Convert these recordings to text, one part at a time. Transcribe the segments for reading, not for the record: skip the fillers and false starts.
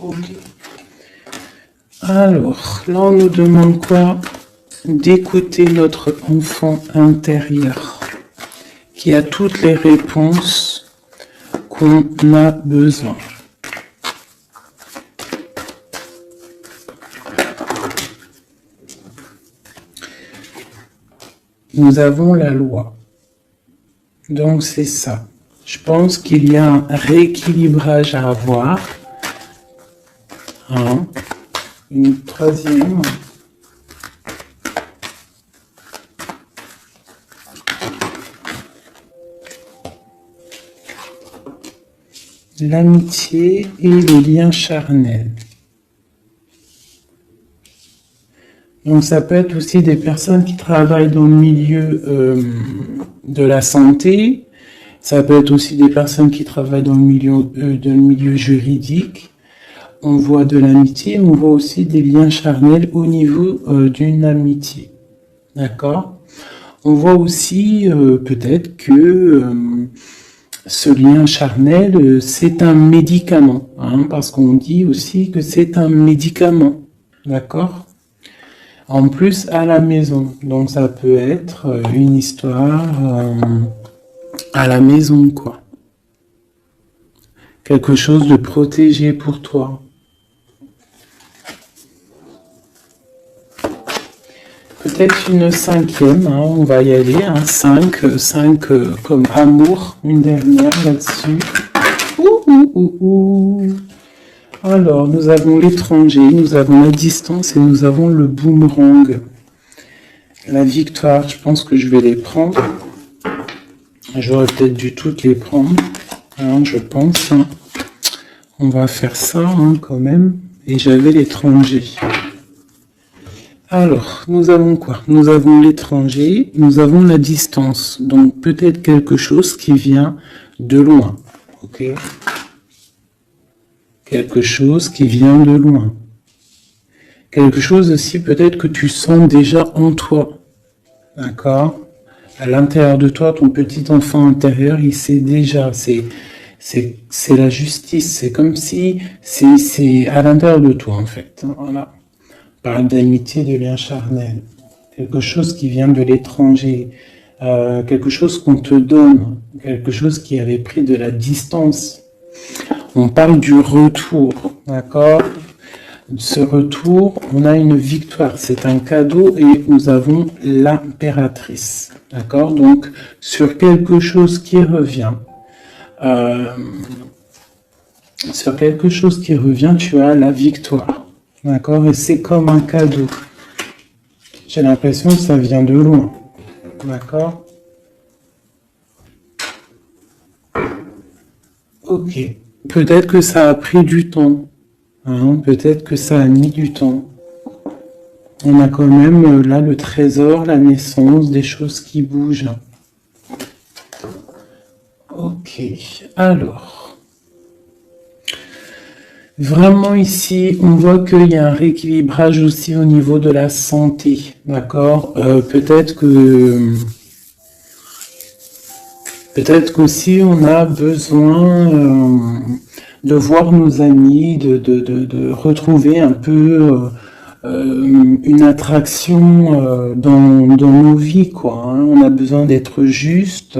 Ok. Alors, là, on nous demande quoi? D'écouter notre enfant intérieur qui a toutes les réponses qu'on a besoin. Nous avons la loi. Donc, c'est ça. Je pense qu'il y a un rééquilibrage à avoir. Une troisième. L'amitié et le lien charnel. Donc ça peut être aussi des personnes qui travaillent dans le milieu de la santé. Ça peut être aussi des personnes qui travaillent dans le milieu juridique. On voit de l'amitié, on voit aussi des liens charnels au niveau d'une amitié. D'accord? On voit aussi peut-être que ce lien charnel, c'est un médicament, parce qu'on dit aussi que c'est un médicament. D'accord? En plus, à la maison. Donc, ça peut être une histoire à la maison, quoi. Quelque chose de protégé pour toi. Peut-être une cinquième, on va y aller, 5 comme amour, une dernière là-dessus. Alors, nous avons l'étranger, nous avons la distance et nous avons le boomerang. La victoire, je pense que je vais les prendre. J'aurais peut-être dû toutes les prendre, je pense. On va faire ça quand même. Et j'avais l'étranger. Alors, nous avons quoi? Nous avons l'étranger, nous avons la distance. Donc, peut-être quelque chose qui vient de loin. Ok? Quelque chose qui vient de loin. Quelque chose aussi peut-être que tu sens déjà en toi. D'accord? À l'intérieur de toi, ton petit enfant intérieur, il sait déjà. C'est la justice. C'est comme si c'est à l'intérieur de toi, en fait. Voilà. Parle d'amitié, de lien charnel. Quelque chose qui vient de l'étranger. Quelque chose qu'on te donne. Quelque chose qui avait pris de la distance. On parle du retour, d'accord? Ce retour, on a une victoire, c'est un cadeau et nous avons l'impératrice, d'accord? Donc, sur quelque chose qui revient, tu as la victoire, d'accord? Et c'est comme un cadeau. J'ai l'impression que ça vient de loin, d'accord? Ok. Peut-être que ça a pris du temps. Peut-être que ça a mis du temps. On a quand même là le trésor, la naissance, des choses qui bougent. Ok. Alors. Vraiment ici, on voit qu'il y a un rééquilibrage aussi au niveau de la santé. D'accord? Peut-être qu'aussi on a besoin de voir nos amis, de retrouver un peu une attraction dans nos vies, quoi. On a besoin d'être juste,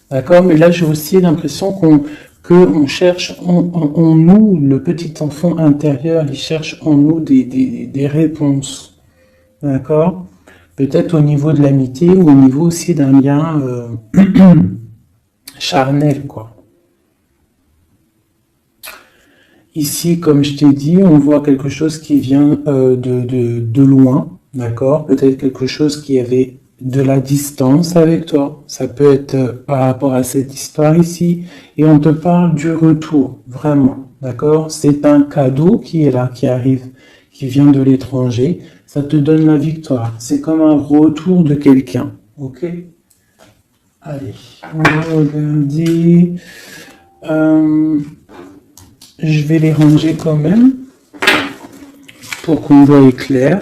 d'accord? Mais là, j'ai aussi l'impression qu'on cherche en nous, le petit enfant intérieur, il cherche en nous des réponses, d'accord? Peut-être au niveau de l'amitié ou au niveau aussi d'un lien charnel, quoi. Ici, comme je t'ai dit, on voit quelque chose qui vient de loin, d'accord? Peut-être quelque chose qui avait de la distance avec toi. Ça peut être par rapport à cette histoire ici. Et on te parle du retour, vraiment, d'accord? C'est un cadeau qui est là, qui arrive, qui vient de l'étranger. Ça te donne la victoire. C'est comme un retour de quelqu'un, ok? Allez, on va regarder... je vais les ranger quand même pour qu'on voie clair,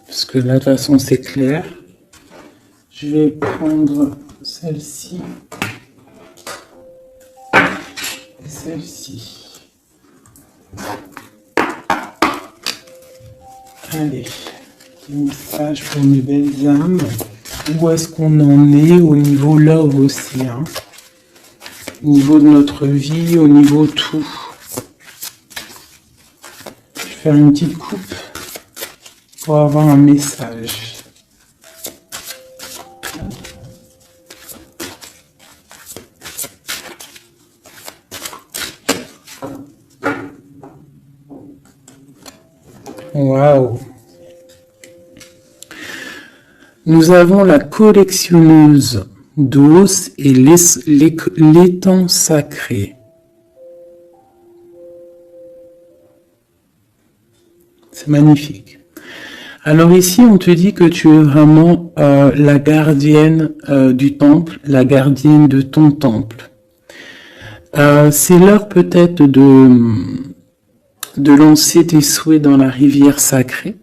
parce que là de toute façon c'est clair. Je vais prendre celle-ci et celle-ci. Allez, petit message pour mes belles âmes. Où est-ce qu'on en est au niveau love aussi, hein? Au niveau de notre vie, au niveau tout. Je vais faire une petite coupe pour avoir un message. Waouh! Nous avons la collectionneuse d'os et l'étang sacré. C'est magnifique. Alors ici, on te dit que tu es vraiment la gardienne du temple, la gardienne de ton temple. C'est l'heure peut-être de lancer tes souhaits dans la rivière sacrée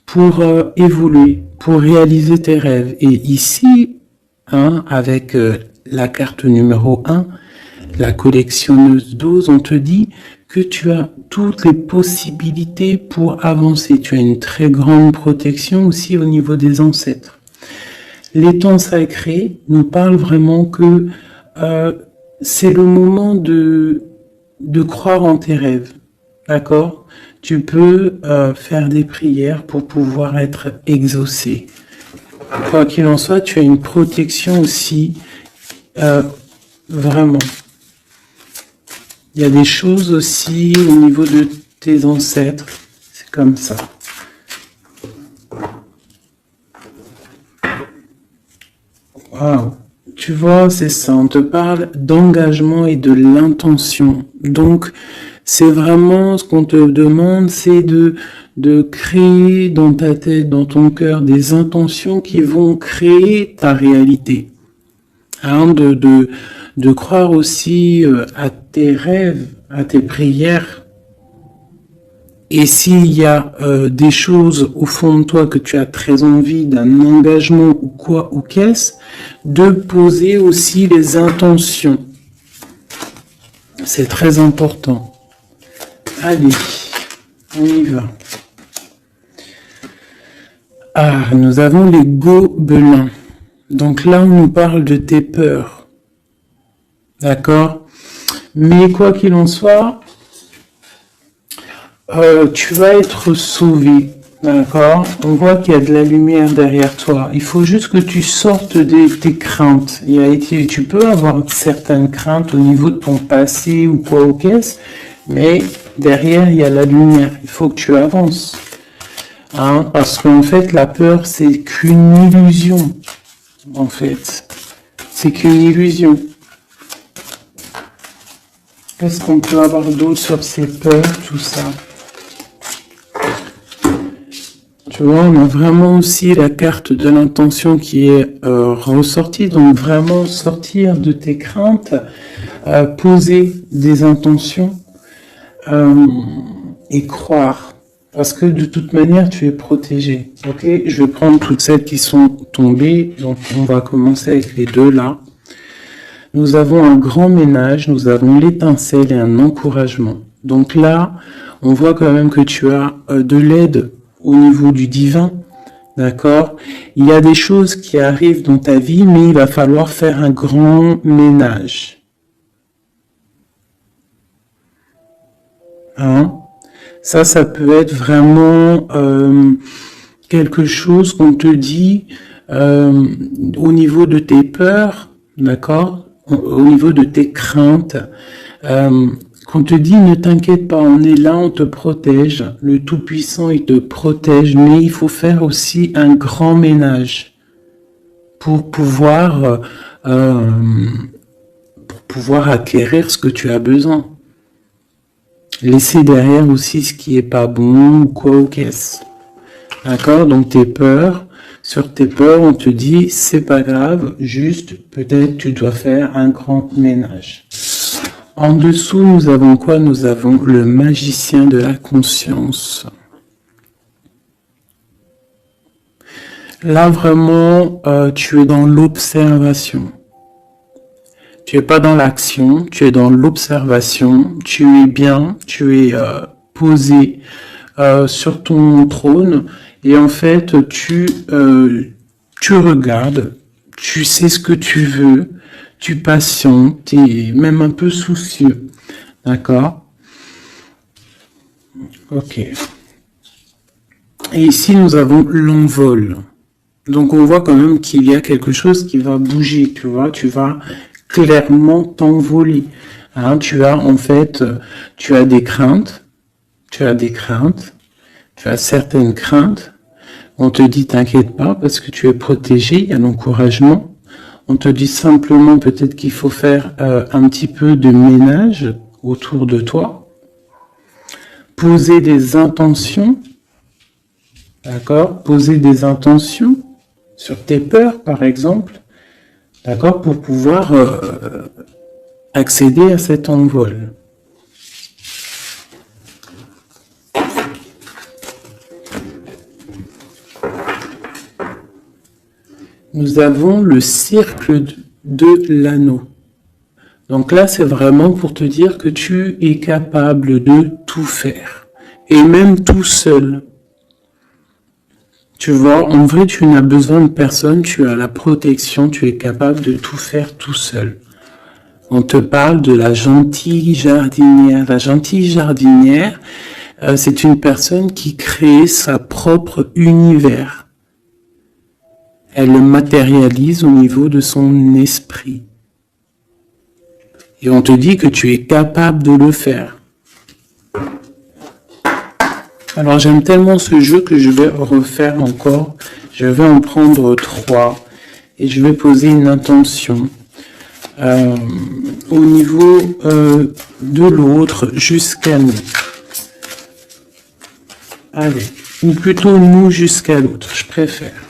pour évoluer, pour réaliser tes rêves. Et ici, hein, avec la carte numéro 1, la collectionneuse d'os, on te dit que tu as toutes les possibilités pour avancer. Tu as une très grande protection aussi au niveau des ancêtres. L'étang sacré nous parle vraiment que c'est le moment de croire en tes rêves. D'accord? Tu peux faire des prières pour pouvoir être exaucé. Quoi qu'il en soit, tu as une protection aussi, vraiment. Il y a des choses aussi au niveau de tes ancêtres. C'est comme ça. Waouh! Tu vois, c'est ça. On te parle d'engagement et de l'intention. Donc, c'est vraiment ce qu'on te demande, c'est de créer dans ta tête, dans ton cœur, des intentions qui vont créer ta réalité. Hein, de croire aussi à tes rêves, à tes prières. Et s'il y a des choses au fond de toi que tu as très envie d'un engagement ou quoi ou qu'est-ce, de poser aussi les intentions. C'est très important. Allez, on y va. Ah, nous avons les gobelins. Donc là, on nous parle de tes peurs. D'accord? Mais quoi qu'il en soit, tu vas être sauvé. D'accord? On voit qu'il y a de la lumière derrière toi. Il faut juste que tu sortes de tes craintes. Tu peux avoir certaines craintes au niveau de ton passé ou quoi ou qu'est-ce, mais derrière, il y a la lumière. Il faut que tu avances. Hein? Parce qu'en fait, la peur, c'est qu'une illusion. En fait, c'est qu'une illusion. Qu'est-ce qu'on peut avoir d'autre sur ces peurs, tout ça? Tu vois, on a vraiment aussi la carte de l'intention qui est ressortie. Donc vraiment sortir de tes craintes, poser des intentions et croire. Parce que de toute manière, tu es protégé. Ok, je vais prendre toutes celles qui sont tombées. Donc on va commencer avec les deux là. Nous avons un grand ménage, nous avons l'étincelle et un encouragement. Donc là, on voit quand même que tu as de l'aide au niveau du divin, d'accord? Il y a des choses qui arrivent dans ta vie, mais il va falloir faire un grand ménage. Hein? Ça peut être vraiment quelque chose qu'on te dit au niveau de tes peurs, d'accord? Au niveau de tes craintes, qu'on te dit ne t'inquiète pas, on est là, on te protège, le Tout-Puissant il te protège, mais il faut faire aussi un grand ménage pour pouvoir acquérir ce que tu as besoin. Laisser derrière aussi ce qui est pas bon ou quoi ou qu'est-ce. D'accord? Donc tes peurs, sur tes peurs, on te dit c'est pas grave, juste peut-être tu dois faire un grand ménage. En dessous, nous avons quoi? Nous avons le magicien de la conscience. Là, vraiment, tu es dans l'observation. Tu es pas dans l'action, tu es dans l'observation. Tu es bien, tu es posé sur ton trône et en fait tu regardes, tu sais ce que tu veux, tu patientes, tu es même un peu soucieux. D'accord? Ok. Et ici, nous avons l'envol. Donc, on voit quand même qu'il y a quelque chose qui va bouger, tu vois. Tu vas clairement t'envoler. Hein, tu as, en fait, tu as des craintes. Tu as des craintes. Tu as certaines craintes. On te dit, t'inquiète pas, parce que tu es protégé, il y a l'encouragement. On te dit simplement peut-être qu'il faut faire un petit peu de ménage autour de toi. Poser des intentions. D'accord? Poser des intentions sur tes peurs, par exemple. D'accord? Pour pouvoir accéder à cet envol. Nous avons le cercle de l'anneau. Donc là, c'est vraiment pour te dire que tu es capable de tout faire. Et même tout seul. Tu vois, en vrai, tu n'as besoin de personne, tu as la protection, tu es capable de tout faire tout seul. On te parle de la gentille jardinière. La gentille jardinière, c'est une personne qui crée sa propre univers. Elle le matérialise au niveau de son esprit. Et on te dit que tu es capable de le faire. Alors j'aime tellement ce jeu que je vais refaire encore. Je vais en prendre 3 et je vais poser une intention au niveau de l'autre jusqu'à nous. Allez, ou plutôt nous jusqu'à l'autre, je préfère.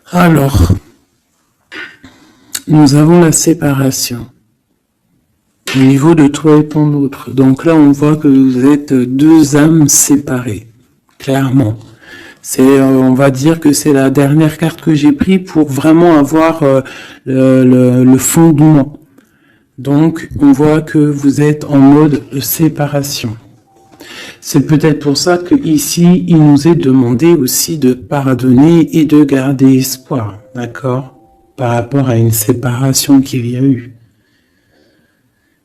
Alors, nous avons la séparation au niveau de toi et ton autre. Donc là, on voit que vous êtes 2 âmes séparées, clairement. C'est, on va dire que c'est la dernière carte que j'ai prise pour vraiment avoir le fondement. Donc, on voit que vous êtes en mode séparation. C'est peut-être pour ça que ici, il nous est demandé aussi de pardonner et de garder espoir, d'accord, par rapport à une séparation qu'il y a eu.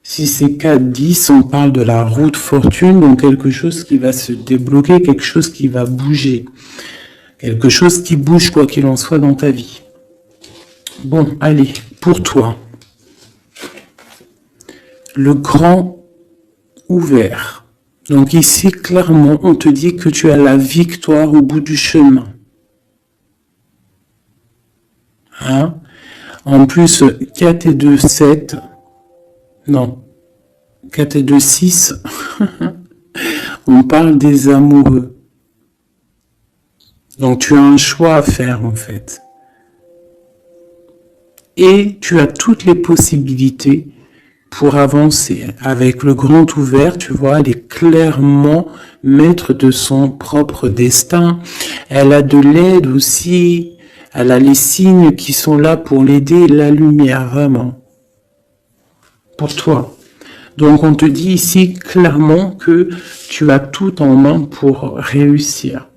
Si c'est 4-10, on parle de la route fortune, donc quelque chose qui va se débloquer, quelque chose qui va bouger, quelque chose qui bouge quoi qu'il en soit dans ta vie. Bon, allez, pour toi, le grand ouvert. Donc ici, clairement, on te dit que tu as la victoire au bout du chemin. Hein? En plus, 4 et 2, 7. Non. 4 et 2, 6. On parle des amoureux. Donc tu as un choix à faire, en fait. Et tu as toutes les possibilités pour avancer. Avec le grand ouvert, tu vois, elle est clairement maître de son propre destin. Elle a de l'aide aussi. Elle a les signes qui sont là pour l'aider, la lumière, vraiment. Pour toi. Donc on te dit ici clairement que tu as tout en main pour réussir.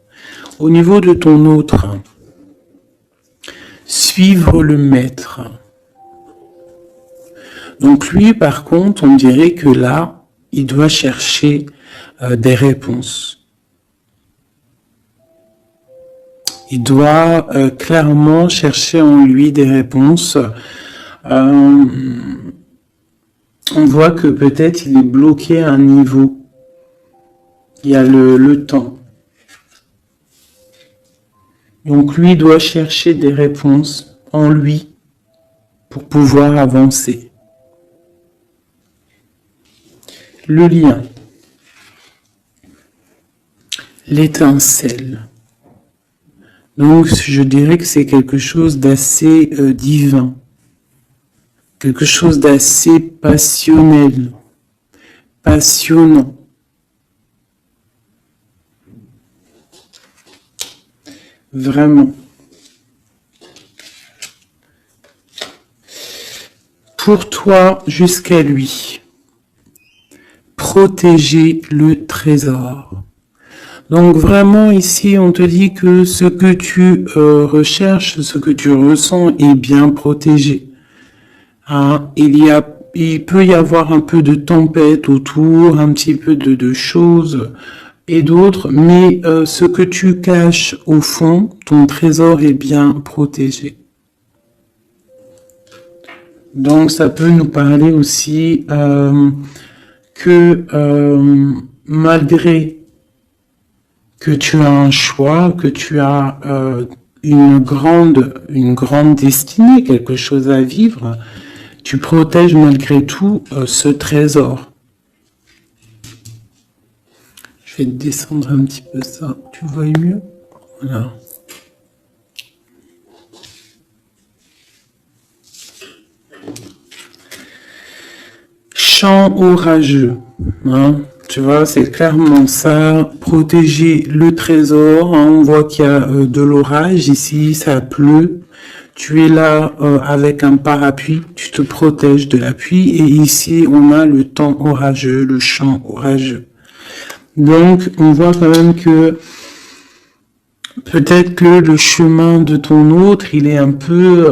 Au niveau de ton autre, suivre le maître. Donc lui, par contre, on dirait que là, il doit chercher des réponses. Il doit clairement chercher en lui des réponses. On voit que peut-être il est bloqué à un niveau. Il y a le temps. Donc lui doit chercher des réponses en lui pour pouvoir avancer. Le lien. l'étincelle. Donc, je dirais que c'est quelque chose d'assez divin, quelque chose d'assez passionnel, passionnant. Vraiment. Pour toi, jusqu'à lui, protéger le trésor. Donc vraiment ici, on te dit que ce que tu recherches, ce que tu ressens est bien protégé. Hein, il peut y avoir un peu de tempête autour, un petit peu de choses et d'autres, mais ce que tu caches au fond, ton trésor est bien protégé. Donc ça peut nous parler aussi que malgré que tu as un choix, que tu as une grande destinée, quelque chose à vivre, tu protèges malgré tout ce trésor. Je vais descendre un petit peu ça, tu vois mieux? Voilà. Chant orageux, hein? Tu vois, c'est clairement ça, protéger le trésor, hein? On voit qu'il y a de l'orage ici, ça pleut, tu es là avec un parapluie, tu te protèges de la pluie, et ici on a le temps orageux, le chant orageux. Donc on voit quand même que peut-être que le chemin de ton autre, il est un peu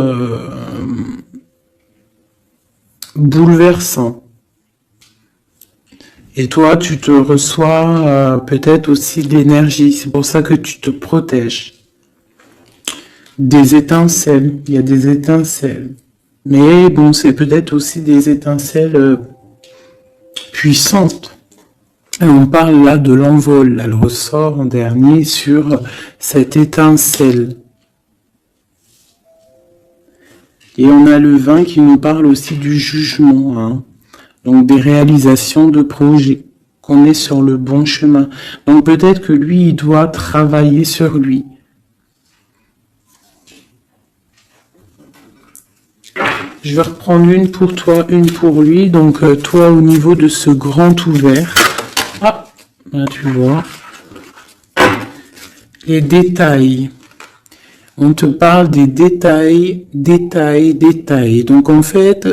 bouleversant. Et toi, tu te reçois peut-être aussi de l'énergie. C'est pour ça que tu te protèges. Des étincelles. Il y a des étincelles. Mais bon, c'est peut-être aussi des étincelles puissantes. Et on parle là de l'envol. Elle ressort en dernier sur cette étincelle. Et on a le 20 qui nous parle aussi du jugement, hein. Donc des réalisations de projets, qu'on est sur le bon chemin. Donc peut-être que lui, il doit travailler sur lui. Je vais reprendre une pour toi, une pour lui. Donc toi, au niveau de ce grand ouvert, ah, là tu vois, les détails. On te parle des détails. Donc en fait,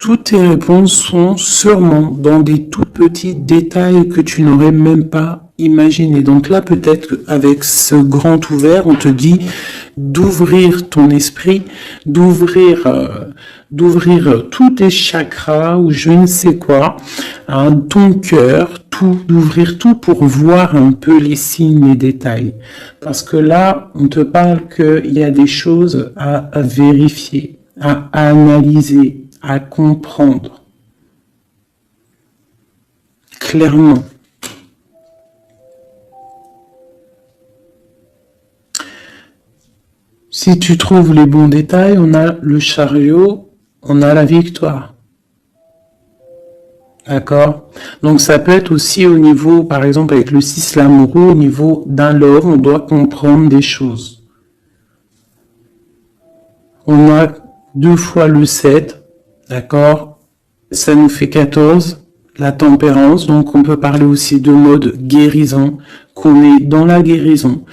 toutes tes réponses sont sûrement dans des tout petits détails que tu n'aurais même pas imaginé. Donc là, peut-être qu'avec ce grand ouvert, on te dit d'ouvrir ton esprit, d'ouvrir tous tes chakras ou je ne sais quoi, hein, ton cœur, d'ouvrir tout pour voir un peu les signes, les détails. Parce que là, on te parle qu'il y a des choses à vérifier, à analyser, à comprendre. Clairement. Si tu trouves les bons détails, on a le chariot, on a la victoire. D'accord? Donc ça peut être aussi au niveau, par exemple avec le 6 l'amoureux, au niveau d'un love, on doit comprendre des choses. On a 2 fois le 7, d'accord? Ça nous fait 14, la tempérance, donc on peut parler aussi de mode guérison, qu'on est dans la guérison.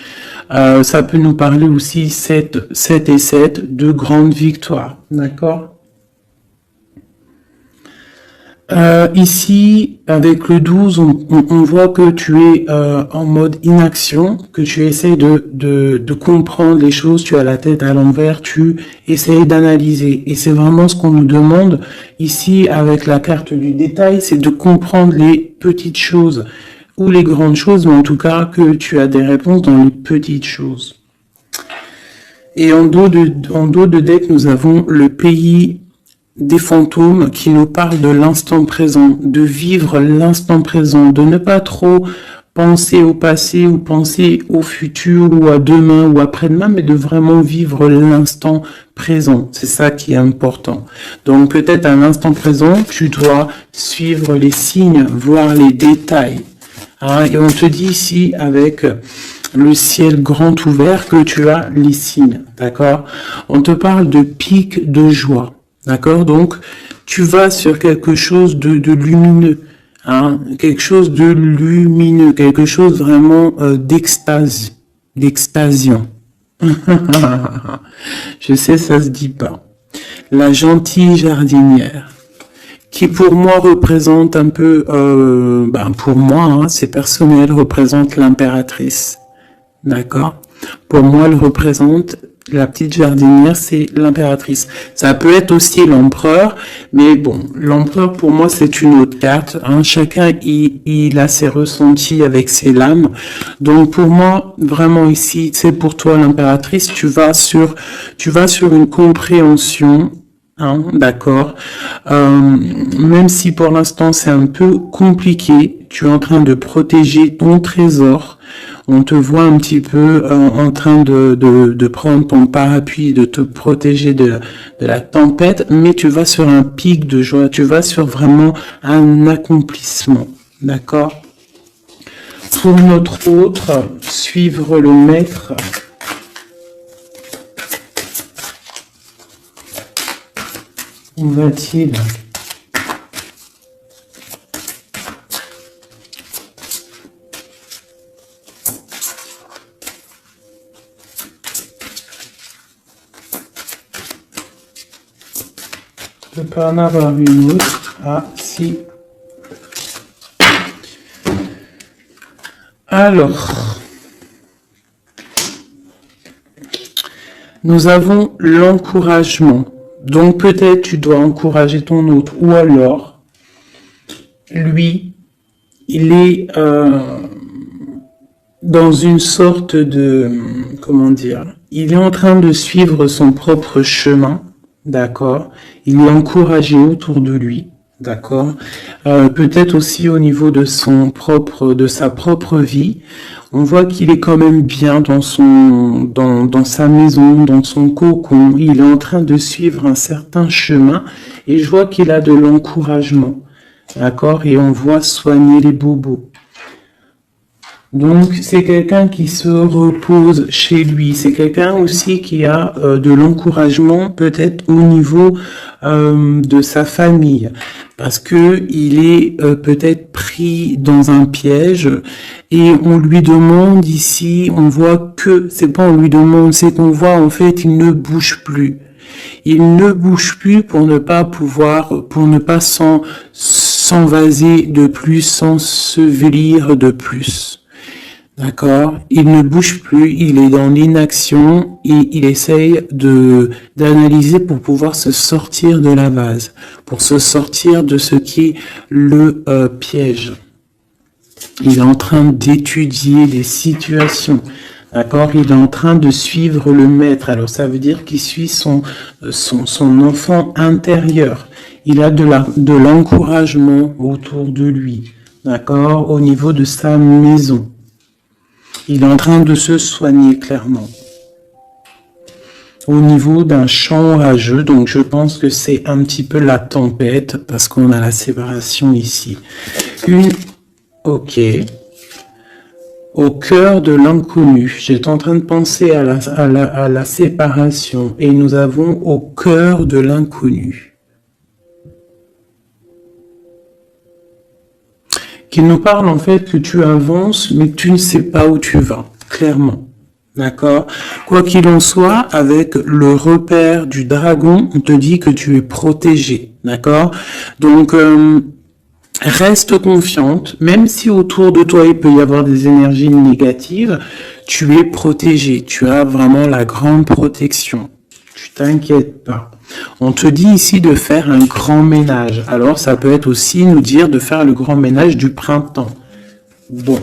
Ça peut nous parler aussi 7 et 7, de grandes victoires, d'accord? Ici, avec le 12, on voit que tu es en mode inaction, que tu essaies de comprendre les choses, tu as la tête à l'envers, tu essaies d'analyser. Et c'est vraiment ce qu'on nous demande ici avec la carte du détail, c'est de comprendre les petites choses ou les grandes choses, mais en tout cas que tu as des réponses dans les petites choses. Et en dos de deck, nous avons le pays des fantômes qui nous parlent de l'instant présent, de vivre l'instant présent, de ne pas trop penser au passé ou penser au futur ou à demain ou après-demain, mais de vraiment vivre l'instant présent. C'est ça qui est important. Donc peut-être à l'instant présent, tu dois suivre les signes, voir les détails. Hein, et on te dit ici, avec le ciel grand ouvert, que tu as les signes, d'accord? On te parle de pic de joie, d'accord? Donc, tu vas sur quelque chose de lumineux, hein, quelque chose de lumineux, quelque chose vraiment d'extase, d'extasiant. Je sais, ça se dit pas. La gentille jardinière, qui pour moi représente un peu, pour moi, hein, c'est personnel, représente l'impératrice. D'accord? Pour moi, elle représente la petite jardinière, c'est l'impératrice. Ça peut être aussi l'empereur, mais bon, l'empereur pour moi c'est une autre carte. Hein. Chacun il a ses ressentis avec ses lames. Donc pour moi, vraiment ici, c'est pour toi l'impératrice. Tu vas sur une compréhension. Hein, d'accord. Même si pour l'instant c'est un peu compliqué, tu es en train de protéger ton trésor. On te voit un petit peu en train de prendre ton parapluie, de te protéger de la tempête, mais tu vas sur un pic de joie, tu vas sur vraiment un accomplissement. D'accord? Pour notre autre, suivre le maître. Où va-t-il? Je peux en avoir une autre. Ah, si. Alors, nous avons l'encouragement. Donc peut-être tu dois encourager ton autre. Ou alors, lui, il est dans une sorte de... Comment dire? Il est en train de suivre son propre chemin. D'accord. Il est encouragé autour de lui, d'accord. Peut-être aussi au niveau de sa propre vie. On voit qu'il est quand même bien dans sa maison, dans son cocon. Il est en train de suivre un certain chemin et je vois qu'il a de l'encouragement, d'accord. Et on voit soigner les bobos. Donc, c'est quelqu'un qui se repose chez lui. C'est quelqu'un aussi qui a de l'encouragement, peut-être au niveau de sa famille, parce que il est peut-être pris dans un piège et on lui demande ici, on voit que c'est pas on lui demande, c'est qu'on voit en fait il ne bouge plus. Il ne bouge plus pour ne pas s'envaser de plus, s'ensevelir de plus. D'accord? Il ne bouge plus, il est dans l'inaction et il essaye d'analyser pour pouvoir se sortir de la vase, pour se sortir de ce qui le piège. Il est en train d'étudier les situations. D'accord? Il est en train de suivre le maître. Alors ça veut dire qu'il suit son enfant intérieur. Il a de l'encouragement autour de lui. D'accord? Au niveau de sa maison. Il est en train de se soigner clairement. Au niveau d'un champ orageux, donc je pense que c'est un petit peu la tempête, parce qu'on a la séparation ici. Ok. Au cœur de l'inconnu. J'étais en train de penser à la séparation, et nous avons au cœur de l'inconnu. Qui nous parle en fait que tu avances, mais que tu ne sais pas où tu vas, clairement. D'accord? Quoi qu'il en soit, avec le repère du dragon, on te dit que tu es protégé. D'accord? Donc, reste confiante, même si autour de toi il peut y avoir des énergies négatives, tu es protégé. Tu as vraiment la grande protection. Tu t'inquiètes pas. On te dit ici de faire un grand ménage. Alors, ça peut être aussi nous dire de faire le grand ménage du printemps. Bon.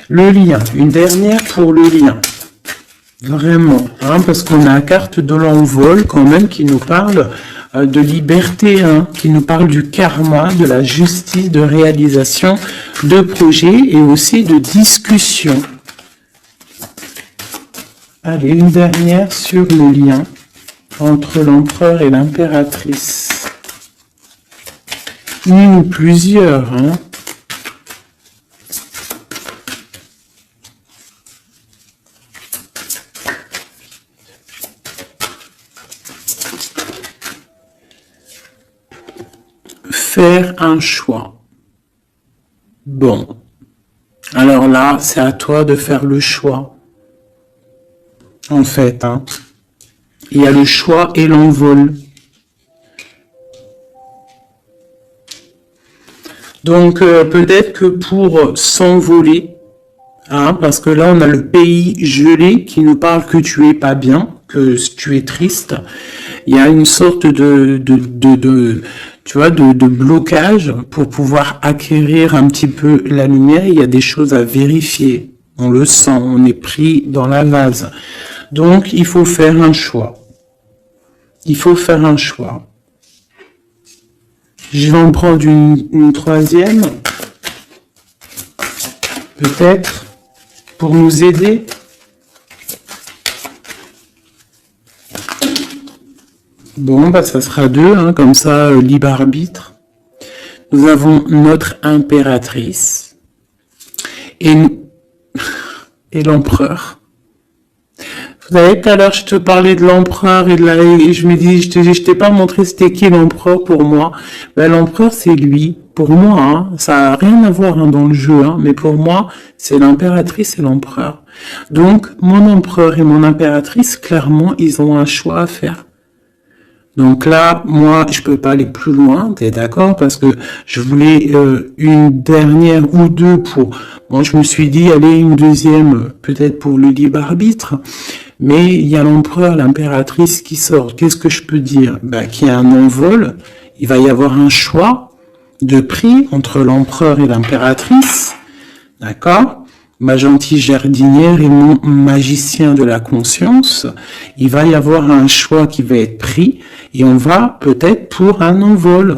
Le lien. Une dernière pour le lien. Vraiment. Hein, parce qu'on a la carte de l'envol quand même qui nous parle de liberté, hein, qui nous parle du karma, de la justice, de réalisation de projets et aussi de discussion. Allez, une dernière sur le lien entre l'empereur et l'impératrice. Une ou plusieurs, hein. un choix. Bon. Alors là, c'est à toi de faire le choix. En fait, hein. Il y a le choix et l'envol. Donc, peut-être que pour s'envoler, hein, parce que là, on a le pays gelé qui nous parle que tu es pas bien, que tu es triste. Il y a une sorte tu vois, de blocage pour pouvoir acquérir un petit peu la lumière. Il y a des choses à vérifier. On le sent, on est pris dans la vase. Donc, il faut faire un choix. Il faut faire un choix. Je vais en prendre une troisième. Peut-être, pour nous aider. Bon, bah ça sera deux, hein, comme ça, libre arbitre. Nous avons notre impératrice et l'empereur. Vous savez, tout à l'heure, je te parlais de l'empereur et je me dis, je t'ai pas montré c'était qui l'empereur pour moi. Ben, l'empereur, c'est lui. Pour moi, hein, ça a rien à voir hein, dans le jeu, hein, mais pour moi, c'est l'impératrice et l'empereur. Donc, mon empereur et mon impératrice, clairement, ils ont un choix à faire. Donc là, moi, je peux pas aller plus loin, t'es d'accord? Parce que je voulais une dernière ou deux pour... Bon, je me suis dit, allez, une deuxième, peut-être pour le libre arbitre. Mais il y a l'empereur, l'impératrice qui sort. Qu'est-ce que je peux dire? Ben, qu'il y a un envol. Il va y avoir un choix de prix entre l'empereur et l'impératrice. D'accord? Ma gentille jardinière et mon magicien de la conscience, il va y avoir un choix qui va être pris et on va peut-être pour un envol.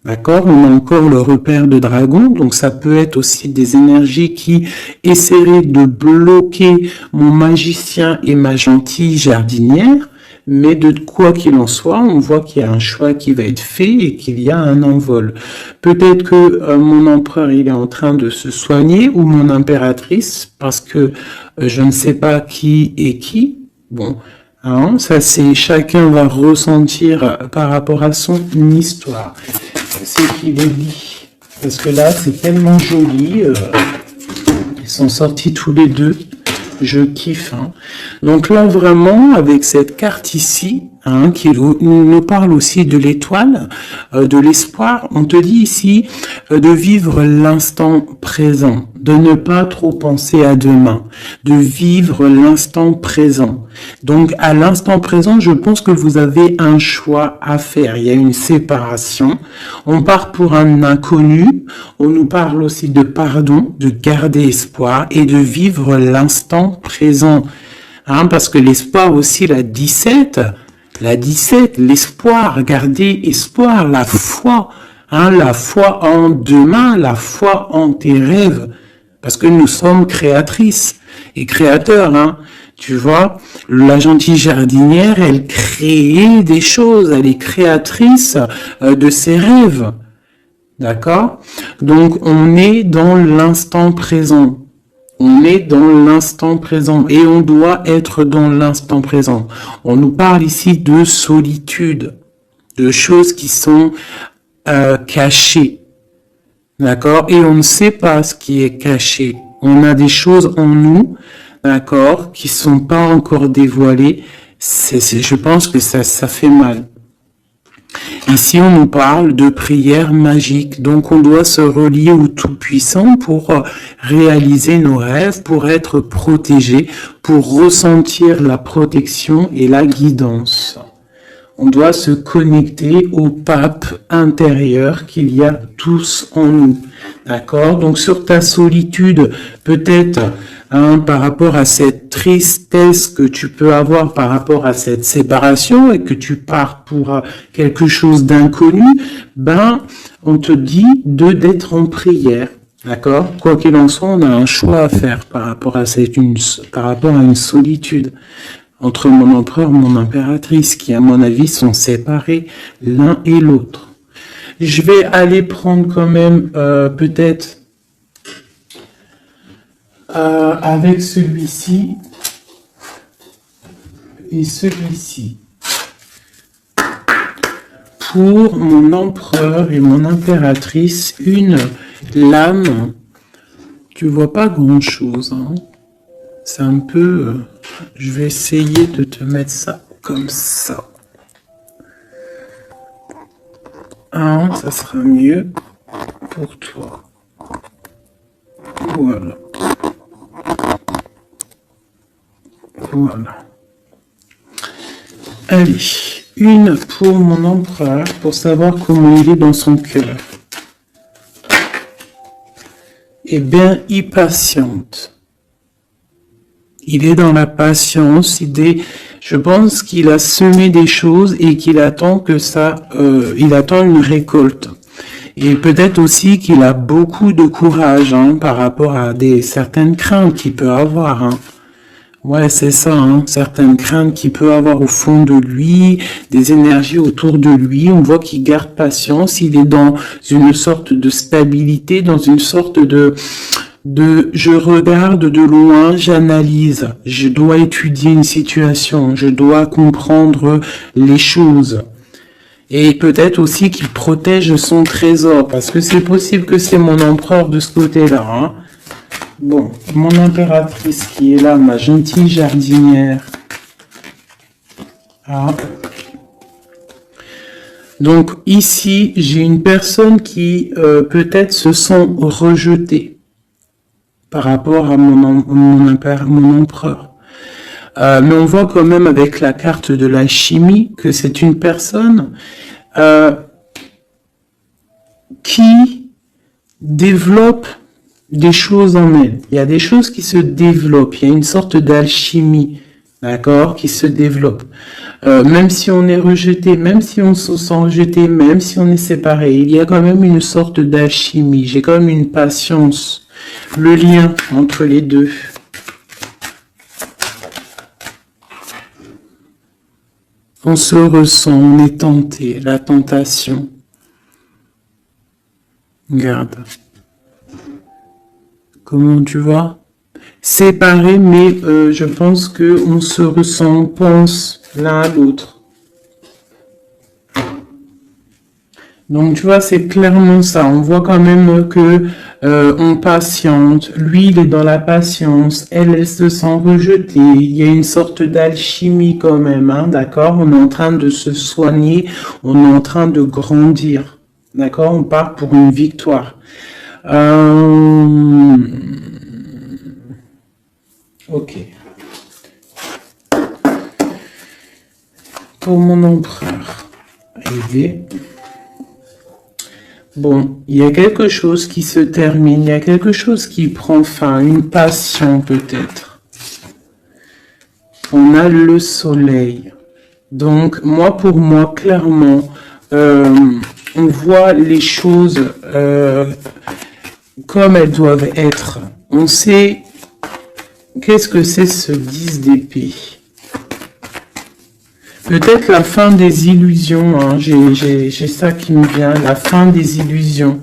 D'accord? On a encore le repère de dragon, donc ça peut être aussi des énergies qui essaieraient de bloquer mon magicien et ma gentille jardinière. Mais de quoi qu'il en soit, on voit qu'il y a un choix qui va être fait et qu'il y a un envol. Peut-être que mon empereur il est en train de se soigner ou mon impératrice parce que je ne sais pas qui est qui. Bon, hein, ça c'est chacun va ressentir par rapport à son histoire. C'est qu'il est dit parce que là c'est tellement joli. Ils sont sortis tous les deux. Je kiffe. Hein. Donc là, vraiment, avec cette carte ici, hein, qui nous parle aussi de l'étoile, de l'espoir, on te dit ici de vivre l'instant présent, de ne pas trop penser à demain, de vivre l'instant présent. Donc, à l'instant présent, je pense que vous avez un choix à faire. Il y a une séparation. On part pour un inconnu. On nous parle aussi de pardon, de garder espoir et de vivre l'instant présent. Hein, parce que l'espoir aussi, la 17, l'espoir, garder espoir, la foi. Hein, la foi en demain, la foi en tes rêves. Parce que nous sommes créatrices et créateurs, hein. Tu vois, la gentille jardinière, elle crée des choses, elle est créatrice de ses rêves. D'accord? Donc, on est dans l'instant présent. On est dans l'instant présent et on doit être dans l'instant présent. On nous parle ici de solitude, de choses qui sont cachées. D'accord? Et on ne sait pas ce qui est caché. On a des choses en nous, d'accord, qui sont pas encore dévoilées. Je pense que ça fait mal. Ici, on nous parle de prière magique. Donc, on doit se relier au Tout-Puissant pour réaliser nos rêves, pour être protégé, pour ressentir la protection et la guidance. On doit se connecter au pape intérieur qu'il y a tous en nous. D'accord? Donc, sur ta solitude, peut-être, hein, par rapport à cette tristesse que tu peux avoir par rapport à cette séparation et que tu pars pour quelque chose d'inconnu, ben, on te dit d'être en prière. D'accord? Quoi qu'il en soit, on a un choix à faire par rapport à une solitude. Entre mon empereur et mon impératrice, qui à mon avis sont séparés l'un et l'autre. Je vais aller prendre quand même peut-être avec celui-ci et celui-ci pour mon empereur et mon impératrice, une lame. Tu vois pas grand-chose, hein. C'est un peu... je vais essayer de te mettre ça comme ça. Hein, ça sera mieux pour toi. Voilà. Voilà. Allez, une pour mon empereur, pour savoir comment il est dans son cœur. Eh bien, il patiente. Il est dans la patience, je pense qu'il a semé des choses et qu'il attend que ça, il attend une récolte. Et peut-être aussi qu'il a beaucoup de courage, hein, par rapport à certaines craintes qu'il peut avoir, hein. Ouais, c'est ça, hein, certaines craintes qu'il peut avoir au fond de lui, des énergies autour de lui. On voit qu'il garde patience, il est dans une sorte de stabilité, dans une sorte de je regarde de loin, j'analyse, je dois étudier une situation, je dois comprendre les choses. Et peut-être aussi qu'il protège son trésor, parce que c'est possible que c'est mon empereur de ce côté-là, hein. Bon, mon impératrice qui est là, ma gentille jardinière. Ah. Donc ici, j'ai une personne qui peut-être se sent rejetée par rapport à mon empereur. Mais on voit quand même avec la carte de l'alchimie que c'est une personne qui développe des choses en elle. Il y a des choses qui se développent. Il y a une sorte d'alchimie, d'accord, qui se développe. Même si on est rejeté, même si on se sent rejeté, même si on est séparé, il y a quand même une sorte d'alchimie. J'ai quand même une patience. Le lien entre les deux. On se ressent, on est tenté, la tentation. Regarde. Comment tu vois? Séparés, mais je pense que on se ressent, on pense l'un à l'autre. Donc tu vois, c'est clairement ça. On voit quand même que on patiente. Lui, il est dans la patience. Elle se sent rejetée. Il y a une sorte d'alchimie quand même, hein, d'accord? On est en train de se soigner. On est en train de grandir, d'accord? On part pour une victoire. Ok. Pour mon empereur, arrivé. Bon, il y a quelque chose qui se termine, il y a quelque chose qui prend fin, une passion peut-être. On a le soleil. Donc, pour moi, clairement, on voit les choses comme elles doivent être. On sait qu'est-ce que c'est ce 10 d'épée. Peut-être la fin des illusions, hein. J'ai ça qui me vient, la fin des illusions.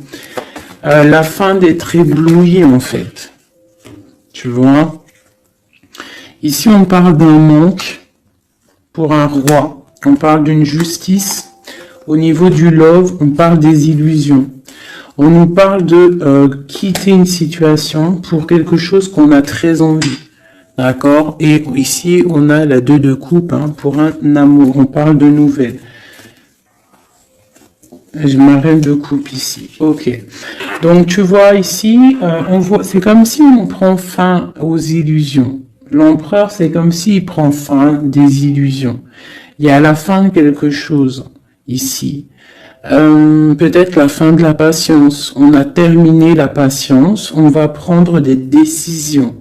La fin d'être ébloui, en fait. Tu vois? Ici, on parle d'un manque pour un roi. On parle d'une justice. Au niveau du love, on parle des illusions. On nous parle de quitter une situation pour quelque chose qu'on a très envie. D'accord? Et ici, on a la 2 de coupe, hein, pour un amour. On parle de nouvelles. Je m'arrête de coupe ici. Ok. Donc, tu vois ici, on voit, c'est comme si on prend fin aux illusions. L'empereur, c'est comme s'il prend fin des illusions. Il y a la fin de quelque chose ici. Peut-être la fin de la patience. On a terminé la patience. On va prendre des décisions.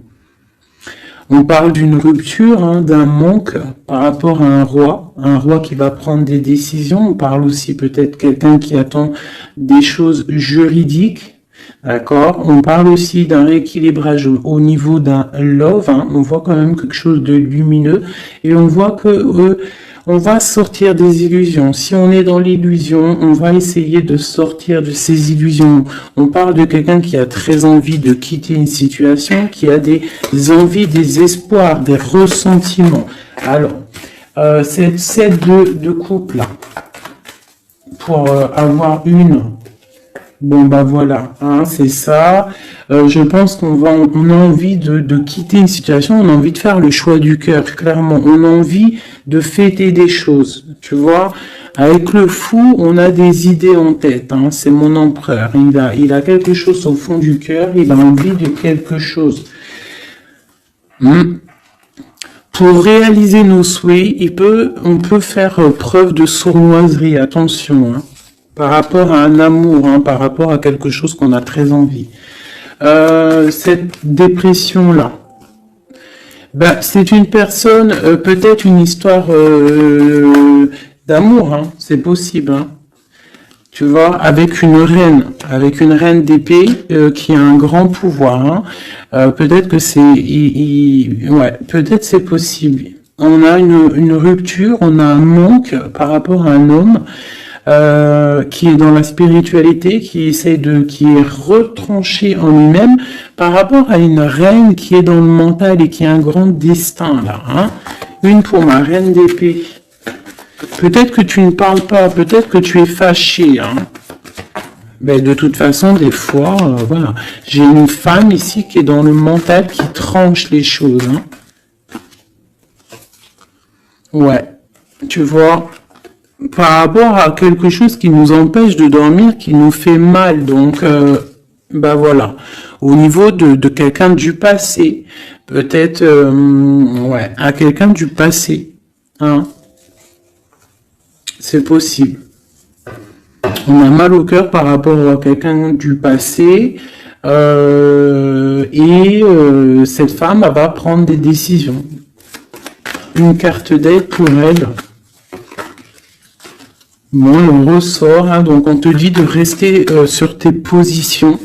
On parle d'une rupture, hein, d'un manque par rapport à un roi qui va prendre des décisions. On parle aussi peut-être quelqu'un qui attend des choses juridiques, d'accord. On parle aussi d'un rééquilibrage au niveau d'un love, hein. On voit quand même quelque chose de lumineux et on voit que on va sortir des illusions. Si on est dans l'illusion, on va essayer de sortir de ces illusions. On parle de quelqu'un qui a très envie de quitter une situation, qui a des envies, des espoirs, des ressentiments. Alors, cette de couple-là, pour avoir une. Bon, bah voilà, hein, c'est ça. Je pense on a envie de quitter une situation, on a envie de faire le choix du cœur, clairement. On a envie de fêter des choses, tu vois. Avec le fou, on a des idées en tête, hein, c'est mon empereur. Il a quelque chose au fond du cœur, il a envie de quelque chose. Pour réaliser nos souhaits, on peut faire preuve de sournoiserie, attention, hein, par rapport à un amour, hein, par rapport à quelque chose qu'on a très envie. Cette dépression-là, ben, c'est une personne, peut-être une histoire d'amour, hein, c'est possible, hein. Tu vois, avec une reine d'épée qui a un grand pouvoir. Hein. Peut-être que ouais, peut-être c'est possible. On a une rupture, on a un manque par rapport à un homme qui est dans la spiritualité, qui est retranché en lui-même, par rapport à une reine qui est dans le mental et qui a un grand destin là. Hein. Une pour ma reine d'épée. Peut-être que tu ne parles pas, peut-être que tu es fâché. Hein. Mais de toute façon, des fois, voilà. J'ai une femme ici qui est dans le mental, qui tranche les choses. Hein. Ouais. Tu vois, par rapport à quelque chose qui nous empêche de dormir, qui nous fait mal. Donc, bah voilà. Au niveau de quelqu'un du passé. Peut-être, ouais, à quelqu'un du passé. Hein. C'est possible. On a mal au cœur par rapport à quelqu'un du passé cette femme elle va prendre des décisions. Une carte d'aide pour elle. Bon, on ressort, hein, donc on te dit de rester sur tes positions,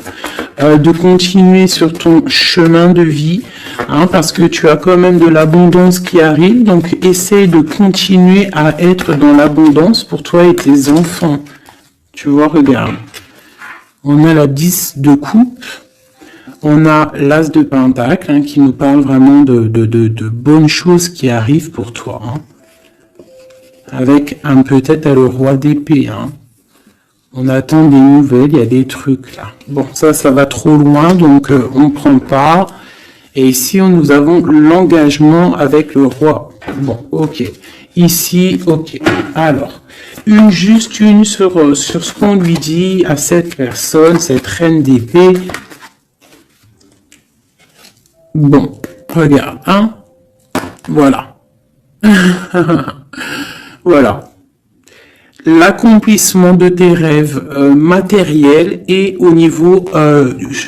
de continuer sur ton chemin de vie, hein, parce que tu as quand même de l'abondance qui arrive, donc essaye de continuer à être dans l'abondance pour toi et tes enfants. Tu vois, regarde. On a la 10 de coupe, on a l'as de pentacle, hein, qui nous parle vraiment de bonnes choses qui arrivent pour toi, hein. Avec peut-être le roi d'épée. Hein. On attend des nouvelles, il y a des trucs là. Bon, ça va trop loin, donc on ne prend pas. Et ici, nous avons l'engagement avec le roi. Bon, ok. Ici, ok. Alors, juste une sur ce qu'on lui dit à cette personne, cette reine d'épée. Bon, regarde, hein. Voilà. Voilà. L'accomplissement de tes rêves matériels et au niveau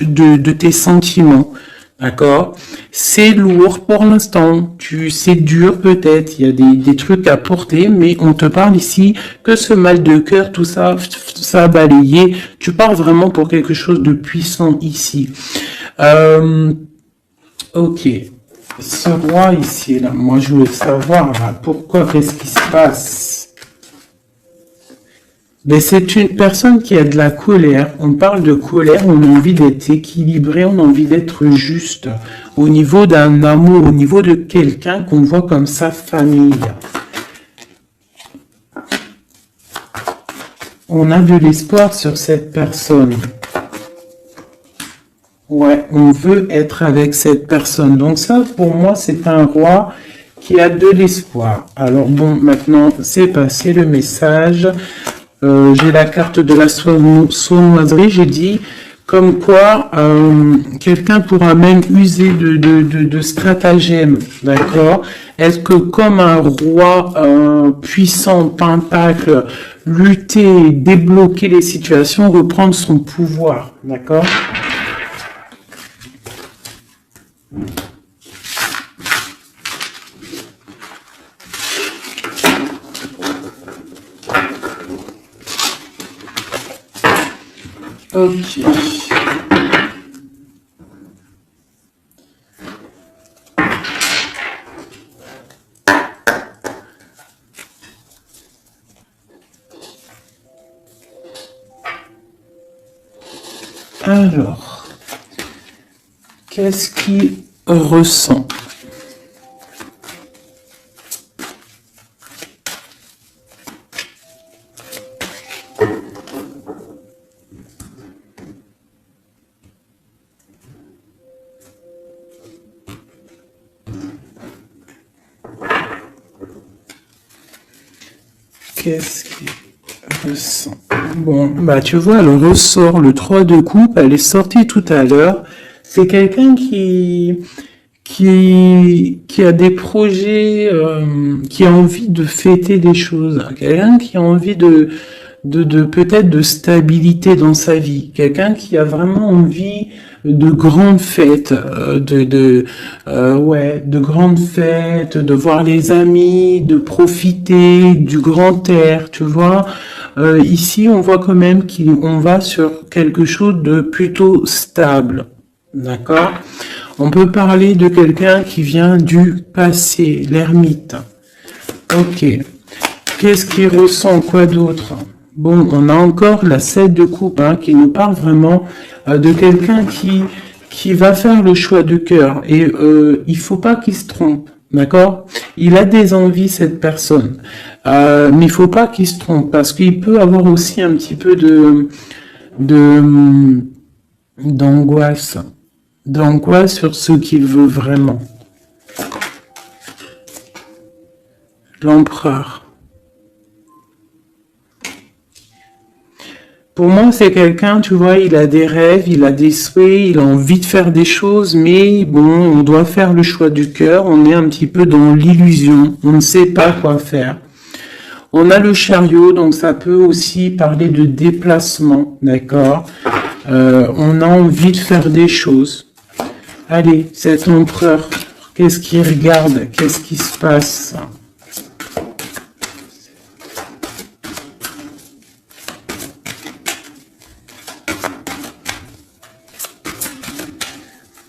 de tes sentiments. D'accord? C'est lourd pour l'instant. C'est dur peut-être. Il y a des trucs à porter, mais on te parle ici que ce mal de cœur, tout ça a balayé. Tu parles vraiment pour quelque chose de puissant ici. Ok. Ce roi ici, là, moi je veux savoir là, pourquoi, qu'est-ce qui se passe? Mais c'est une personne qui a de la colère. On parle de colère, on a envie d'être équilibré, on a envie d'être juste. Au niveau d'un amour, au niveau de quelqu'un qu'on voit comme sa famille. On a de l'espoir sur cette personne. Ouais, on veut être avec cette personne. Donc ça, pour moi, c'est un roi qui a de l'espoir. Alors bon, maintenant, c'est passé le message. J'ai la carte de la sournoiserie. J'ai dit comme quoi quelqu'un pourra même user de stratagèmes. D'accord? Est-ce que comme un roi puissant, pentacle, lutter, débloquer les situations, reprendre son pouvoir. D'accord? Ok. Alors, qu'est-ce qu'il ressent? Qu'est-ce qu'il ressent? Bon, bah tu vois, elle ressort le 3 de coupe, elle est sortie tout à l'heure. C'est quelqu'un qui a des projets, qui a envie de fêter des choses. Quelqu'un qui a envie de peut-être de stabilité dans sa vie. Quelqu'un qui a vraiment envie de grandes fêtes, de grandes fêtes, de voir les amis, de profiter du grand air, tu vois. Ici, on voit quand même qu'on va sur quelque chose de plutôt stable, d'accord? On peut parler de quelqu'un qui vient du passé, l'ermite. Ok. Qu'est-ce qu'il ressent? Quoi d'autre? Bon, on a encore la 7 de coupe qui nous parle vraiment de quelqu'un qui va faire le choix de cœur. Et il faut pas qu'il se trompe, d'accord? Il a des envies, cette personne. Mais il faut pas qu'il se trompe, parce qu'il peut avoir aussi un petit peu d'angoisse. D'angoisse sur ce qu'il veut vraiment. L'empereur. Pour moi, c'est quelqu'un, tu vois, il a des rêves, il a des souhaits, il a envie de faire des choses, mais bon, on doit faire le choix du cœur, on est un petit peu dans l'illusion, on ne sait pas quoi faire. On a le chariot, donc ça peut aussi parler de déplacement, d'accord? On a envie de faire des choses. Allez, cet empereur, qu'est-ce qu'il regarde? Qu'est-ce qui se passe?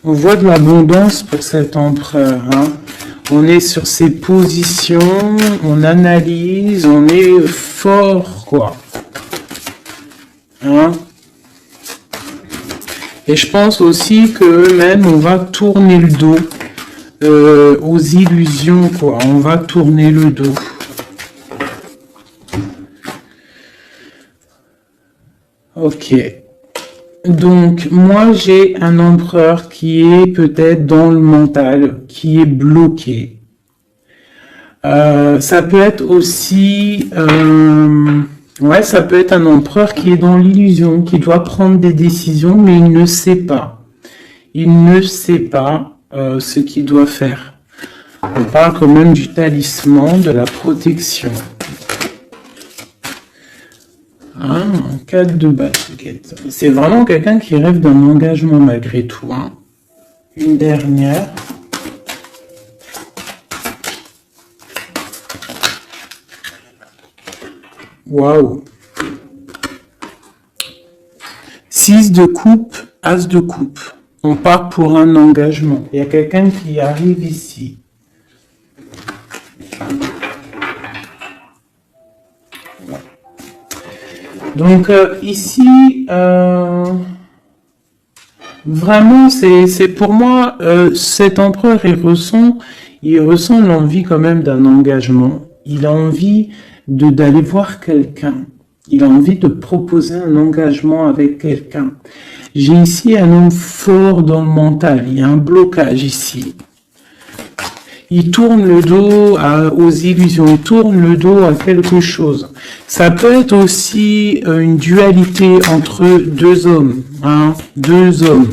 On voit de l'abondance pour cet empereur. On est sur ses positions, on analyse, on est fort, quoi. Et je pense aussi que même on va tourner le dos aux illusions, quoi. On va tourner le dos. Ok. Donc, moi, j'ai un empereur qui est peut-être dans le mental, qui est bloqué. Ça peut être aussi... ça peut être un empereur qui est dans l'illusion, qui doit prendre des décisions, mais il ne sait pas. Il ne sait pas ce qu'il doit faire. On parle quand même du talisman, de la protection. 4 de basket. C'est vraiment quelqu'un qui rêve d'un engagement malgré tout. Une dernière. Waouh. 6 de coupe, as de coupe. On part pour un engagement. Il y a quelqu'un qui arrive ici. Donc ici, vraiment, c'est pour moi, cet empereur, il ressent l'envie quand même d'un engagement. Il a envie d'aller voir quelqu'un. Il a envie de proposer un engagement avec quelqu'un. J'ai ici un homme fort dans le mental. Il y a un blocage ici. Il tourne le dos aux illusions, il tourne le dos à quelque chose. Ça peut être aussi une dualité entre deux hommes, deux hommes.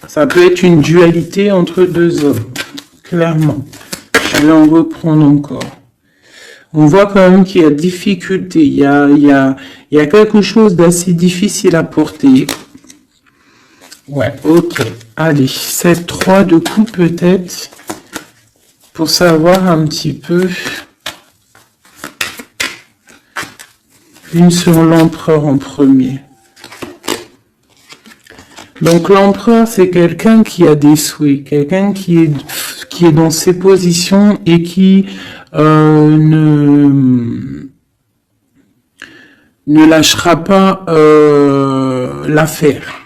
Ça peut être une dualité entre deux hommes, clairement. Je vais en reprendre encore. On voit quand même qu'il y a difficulté, il y a quelque chose d'assez difficile à porter. Ouais, ok. Allez, 7-3 de coup peut-être. Pour savoir un petit peu, une sur l'empereur en premier. Donc l'empereur, c'est quelqu'un qui a des souhaits, quelqu'un qui est dans ses positions et qui ne lâchera pas l'affaire.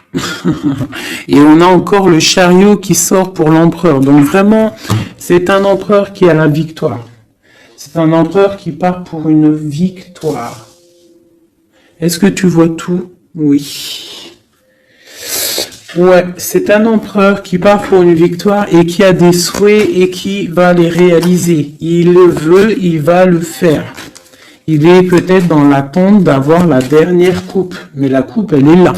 Et on a encore le chariot qui sort pour l'empereur. Donc vraiment, c'est un empereur qui a la victoire. C'est un empereur qui part pour une victoire. Est-ce que tu vois tout? Oui. Ouais, c'est un empereur qui part pour une victoire et qui a des souhaits et qui va les réaliser. Il le veut, il va le faire. Il est peut-être dans l'attente d'avoir la dernière coupe, mais la coupe, elle est là.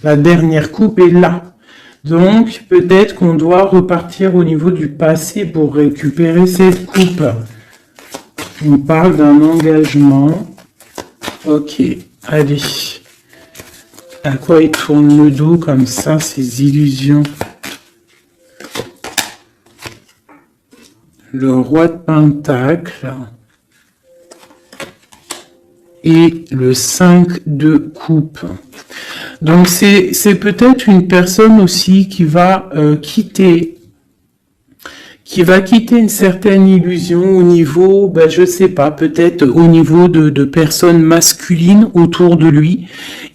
La dernière coupe est là. Donc, peut-être qu'on doit repartir au niveau du passé pour récupérer cette coupe. On parle d'un engagement. Ok, allez. À quoi il tourne le dos comme ça, ces illusions? Le roi de Pentacle. Et le 5 de coupe. Donc c'est peut-être une personne aussi qui va quitter une certaine illusion au niveau, ben je sais pas, peut-être au niveau de personnes masculines autour de lui.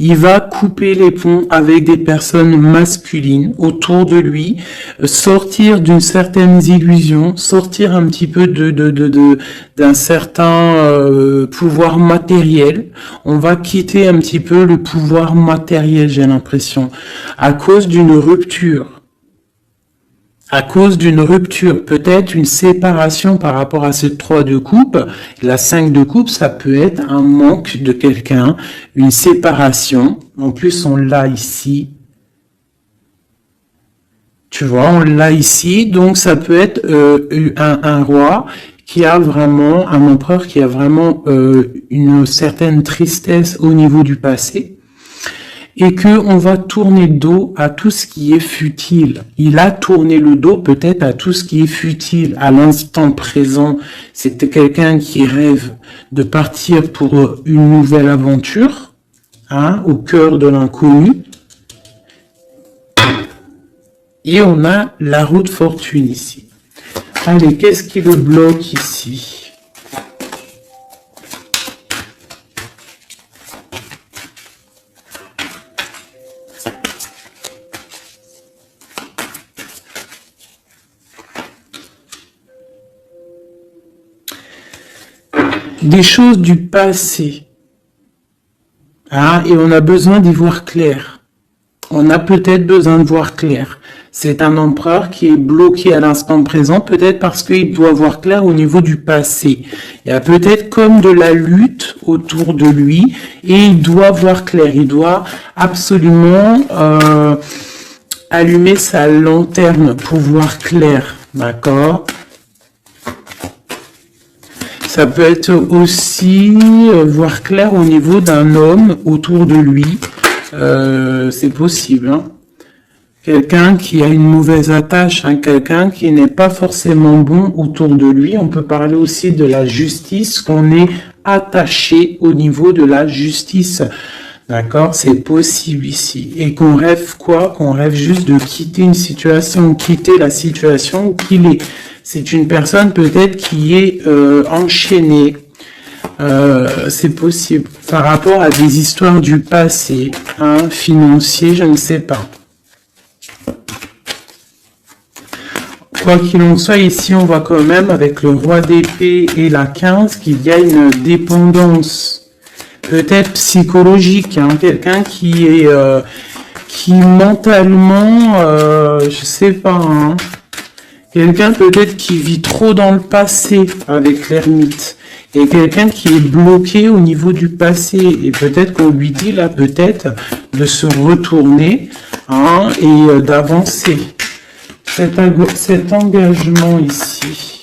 Il va couper les ponts avec des personnes masculines autour de lui, sortir d'une certaine illusion, sortir un petit peu d'un certain pouvoir matériel. On va quitter un petit peu le pouvoir matériel, j'ai l'impression, à cause d'une rupture. À cause d'une rupture, peut-être une séparation par rapport à cette 3 de coupe. La 5 de coupe, ça peut être un manque de quelqu'un, une séparation. En plus, on l'a ici. Tu vois, on l'a ici. Donc, ça peut être un roi qui a vraiment, un empereur qui a vraiment une certaine tristesse au niveau du passé. Et que on va tourner le dos à tout ce qui est futile. Il a tourné le dos peut-être à tout ce qui est futile à l'instant présent. C'était quelqu'un qui rêve de partir pour une nouvelle aventure, hein, au cœur de l'inconnu. Et on a la roue de fortune ici. Allez, qu'est-ce qui le bloque ici ? Des choses du passé. Ah, et on a besoin d'y voir clair. On a peut-être besoin de voir clair. C'est un empereur qui est bloqué à l'instant présent, peut-être parce qu'il doit voir clair au niveau du passé. Il y a peut-être comme de la lutte autour de lui, et il doit voir clair. Il doit absolument allumer sa lanterne pour voir clair. D'accord ? Ça peut être aussi voir clair au niveau d'un homme autour de lui. C'est possible. Hein. Quelqu'un qui a une mauvaise attache, hein, quelqu'un qui n'est pas forcément bon autour de lui. On peut parler aussi de la justice, qu'on est attaché au niveau de la justice. D'accord, c'est possible ici. Et qu'on rêve quoi? Qu'on rêve juste de quitter une situation, quitter la situation où qu'il est. C'est une personne peut-être qui est enchaînée. C'est possible. Par rapport à des histoires du passé, hein, financier, je ne sais pas. Quoi qu'il en soit, ici, on voit quand même, avec le roi d'épée et la 15, qu'il y a une dépendance. Peut-être psychologique, hein, quelqu'un qui est... qui mentalement, je sais pas... Hein, quelqu'un peut-être qui vit trop dans le passé avec l'ermite. Et quelqu'un qui est bloqué au niveau du passé. Et peut-être qu'on lui dit là, peut-être, de se retourner, hein, et d'avancer. Cet engagement ici.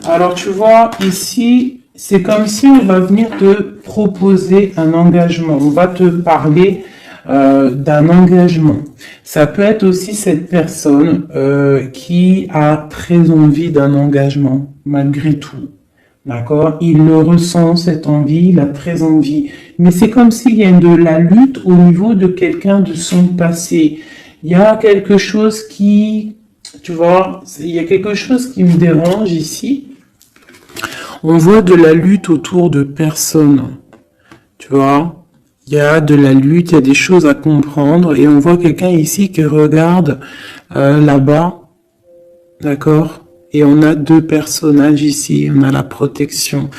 Alors, tu vois, ici, c'est comme si on va venir te proposer un engagement. On va te parler d'un engagement. Ça peut être aussi cette personne qui a très envie d'un engagement, malgré tout. D'accord? Il le ressent, cette envie, il a très envie. Mais c'est comme s'il y a de la lutte au niveau de quelqu'un de son passé. Il y a quelque chose qui... Tu vois, il y a quelque chose qui me dérange ici. On voit de la lutte autour de personnes, tu vois. Il y a de la lutte, il y a des choses à comprendre. Et on voit quelqu'un ici qui regarde là-bas. D'accord? Et on a deux personnages ici. On a la protection.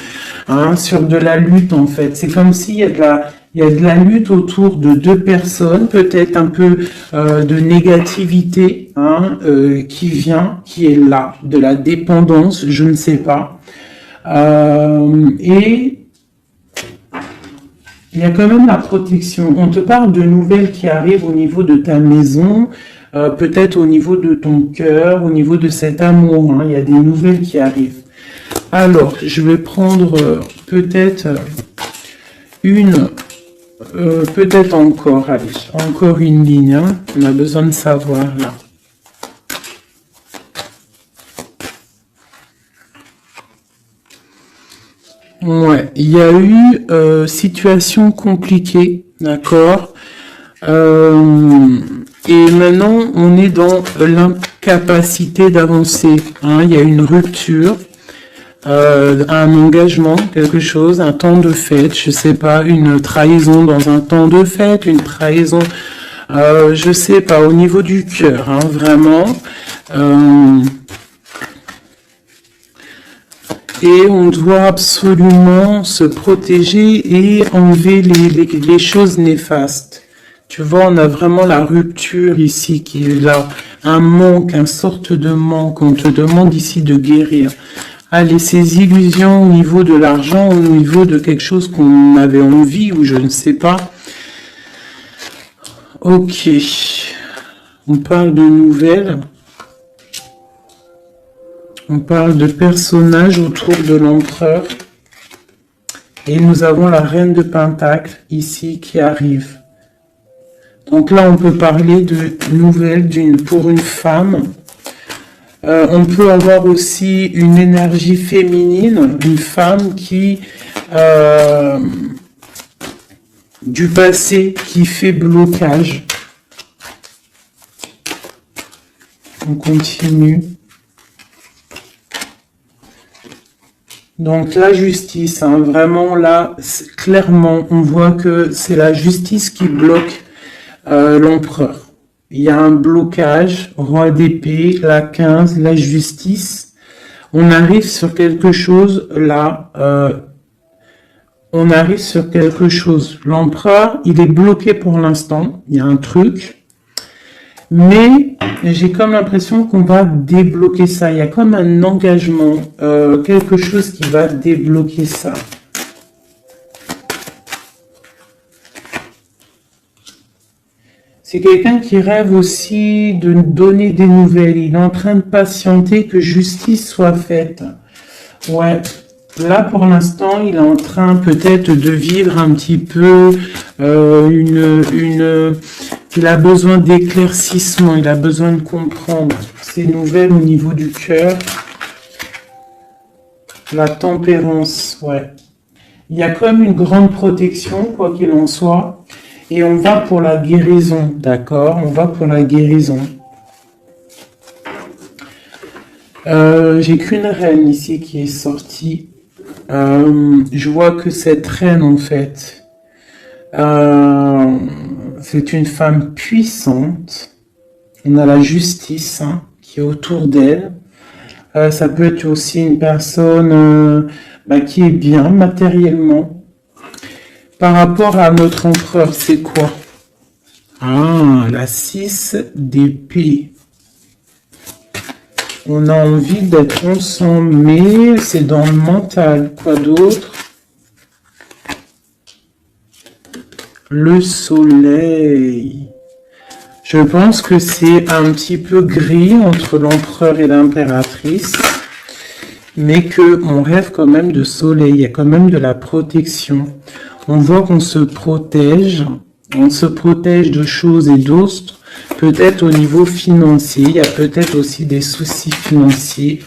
Hein, sur de la lutte, en fait. C'est comme s'il y a il y a de la lutte autour de deux personnes, peut-être un peu de négativité hein, qui vient, qui est là, de la dépendance, je ne sais pas. Et il y a quand même la protection. On te parle de nouvelles qui arrivent au niveau de ta maison, peut-être au niveau de ton cœur, au niveau de cet amour. Hein. Il y a des nouvelles qui arrivent. Alors, je vais prendre peut-être peut-être encore, allez, encore une ligne. Hein. On a besoin de savoir là. Ouais, il y a eu situation compliquée, d'accord. Et maintenant, on est dans l'incapacité d'avancer. Hein. Il y a une rupture, un engagement, quelque chose, un temps de fête, je sais pas, une trahison dans un temps de fête, une trahison, je sais pas, au niveau du cœur, hein, vraiment. Et on doit absolument se protéger et enlever les choses néfastes. Tu vois, on a vraiment la rupture ici qui est là. Un manque, une sorte de manque. On te demande ici de guérir. Allez, ces illusions au niveau de l'argent, au niveau de quelque chose qu'on avait envie ou je ne sais pas. Ok. On parle de nouvelles. On parle de personnages autour de l'empereur. Et nous avons la reine de Pentacle ici qui arrive. Donc là, on peut parler de nouvelles pour une femme. On peut avoir aussi une énergie féminine, une femme qui du passé qui fait blocage. On continue. Donc la justice, hein, vraiment là, clairement, on voit que c'est la justice qui bloque l'empereur. Il y a un blocage, roi d'épée, la 15, la justice. On arrive sur quelque chose là, on arrive sur quelque chose. L'empereur, il est bloqué pour l'instant, il y a un truc. Mais j'ai comme l'impression qu'on va débloquer ça. Il y a comme un engagement, quelque chose qui va débloquer ça. C'est quelqu'un qui rêve aussi de donner des nouvelles. Il est en train de patienter que justice soit faite. Ouais. Là, pour l'instant, il est en train peut-être de vivre un petit peu il a besoin d'éclaircissement, il a besoin de comprendre ces nouvelles au niveau du cœur. La tempérance, ouais. Il y a comme une grande protection, quoi qu'il en soit. Et on va pour la guérison, d'accord? On va pour la guérison. J'ai qu'une reine ici qui est sortie. Je vois que cette reine, en fait, c'est une femme puissante. On a la justice hein, qui est autour d'elle. Ça peut être aussi une personne qui est bien matériellement. Par rapport à notre empereur, c'est quoi? Ah, la 6 d'épée. On a envie d'être ensemble, mais c'est dans le mental. Quoi d'autre? Le soleil. Je pense que c'est un petit peu gris entre l'empereur et l'impératrice, mais qu'on rêve quand même de soleil. Il y a quand même de la protection. On voit qu'on se protège. On se protège de choses et d'autres. Peut-être au niveau financier. Il y a peut-être aussi des soucis financiers.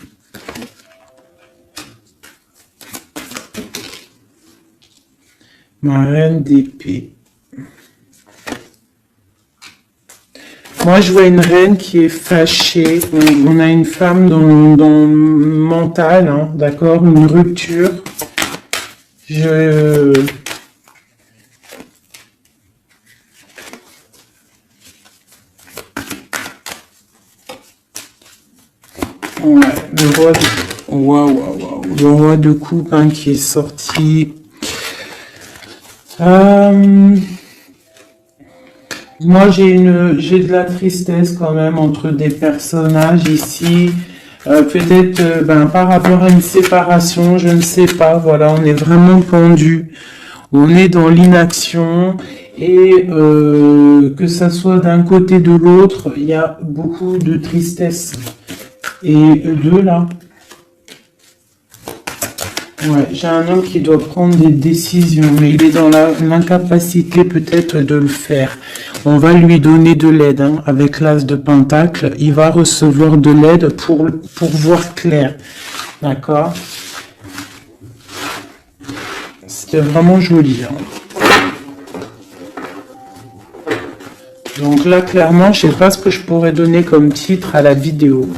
Ma reine d'épée. Moi, je vois une reine qui est fâchée. On a une femme dans le mental, hein, d'accord? Une rupture. Ouais, le roi de coupe hein, qui est sorti. Moi, j'ai de la tristesse quand même entre des personnages ici. Peut-être par rapport à une séparation, je ne sais pas. Voilà, on est vraiment pendu. On est dans l'inaction et que ça soit d'un côté de l'autre, il y a beaucoup de tristesse. Et deux là. Ouais, j'ai un homme qui doit prendre des décisions, mais il est dans l'incapacité peut-être de le faire. On va lui donner de l'aide, hein, avec l'as de pentacle. Il va recevoir de l'aide pour voir clair. D'accord? C'était vraiment joli. Hein. Donc là, clairement, je sais pas ce que je pourrais donner comme titre à la vidéo.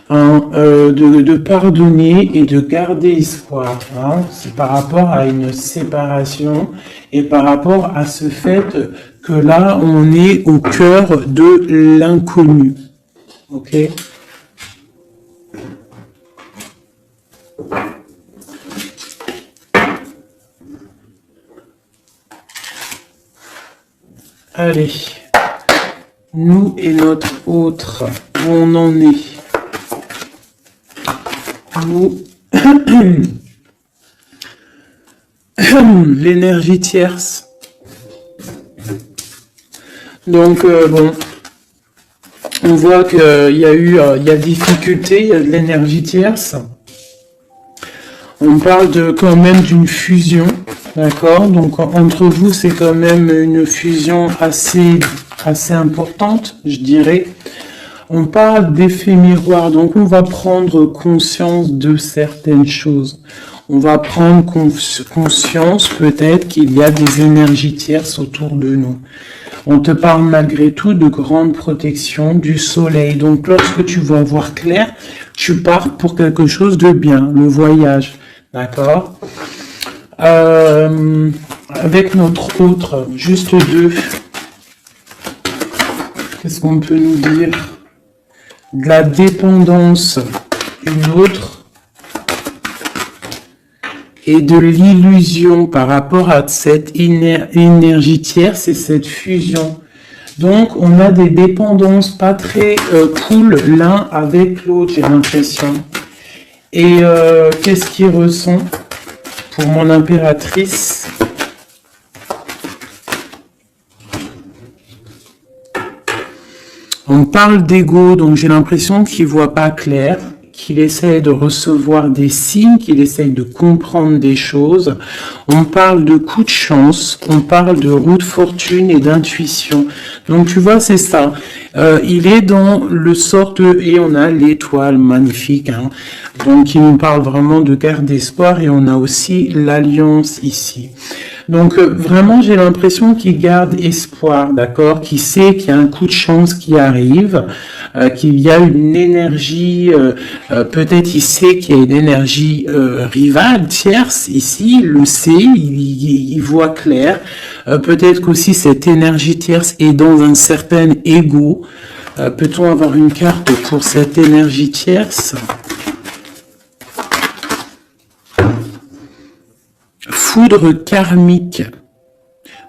De pardonner et de garder espoir. Hein. C'est par rapport à une séparation et par rapport à ce fait que là, on est au cœur de l'inconnu. Ok? Allez. Nous et notre autre, où on en est? L'énergie tierce. Donc bon, on voit qu'il y a difficulté, il y a de l'énergie tierce. On parle quand même d'une fusion, d'accord? Donc entre vous, c'est quand même une fusion assez importante, je dirais. On parle d'effet miroir, donc on va prendre conscience de certaines choses. On va prendre conscience peut-être qu'il y a des énergies tierces autour de nous. On te parle malgré tout de grande protection du soleil. Donc lorsque tu vas voir clair, tu pars pour quelque chose de bien, le voyage. D'accord? Avec notre autre, juste deux. Qu'est-ce qu'on peut nous dire? De la dépendance, une autre, et de l'illusion par rapport à cette énergie tierce et cette fusion. Donc, on a des dépendances pas très cool l'un avec l'autre, j'ai l'impression. Et qu'est-ce qu'il ressent pour mon impératrice? On parle d'ego, donc j'ai l'impression qu'il voit pas clair, qu'il essaie de recevoir des signes, qu'il essaie de comprendre des choses. On parle de coup de chance, on parle de roue de fortune et d'intuition. Donc tu vois, c'est ça. Il est dans le sort de... Et on a l'étoile magnifique. Hein. Donc il nous parle vraiment de garde d'espoir et on a aussi l'alliance ici. Donc vraiment, j'ai l'impression qu'il garde espoir, d'accord, qu'il sait qu'il y a un coup de chance qui arrive, qu'il y a une énergie, peut-être il sait qu'il y a une énergie rivale, tierce, ici, il le sait, il voit clair. Peut-être qu'aussi cette énergie tierce est dans un certain ego. Peut-on avoir une carte pour cette énergie tierce ? Foudre karmique.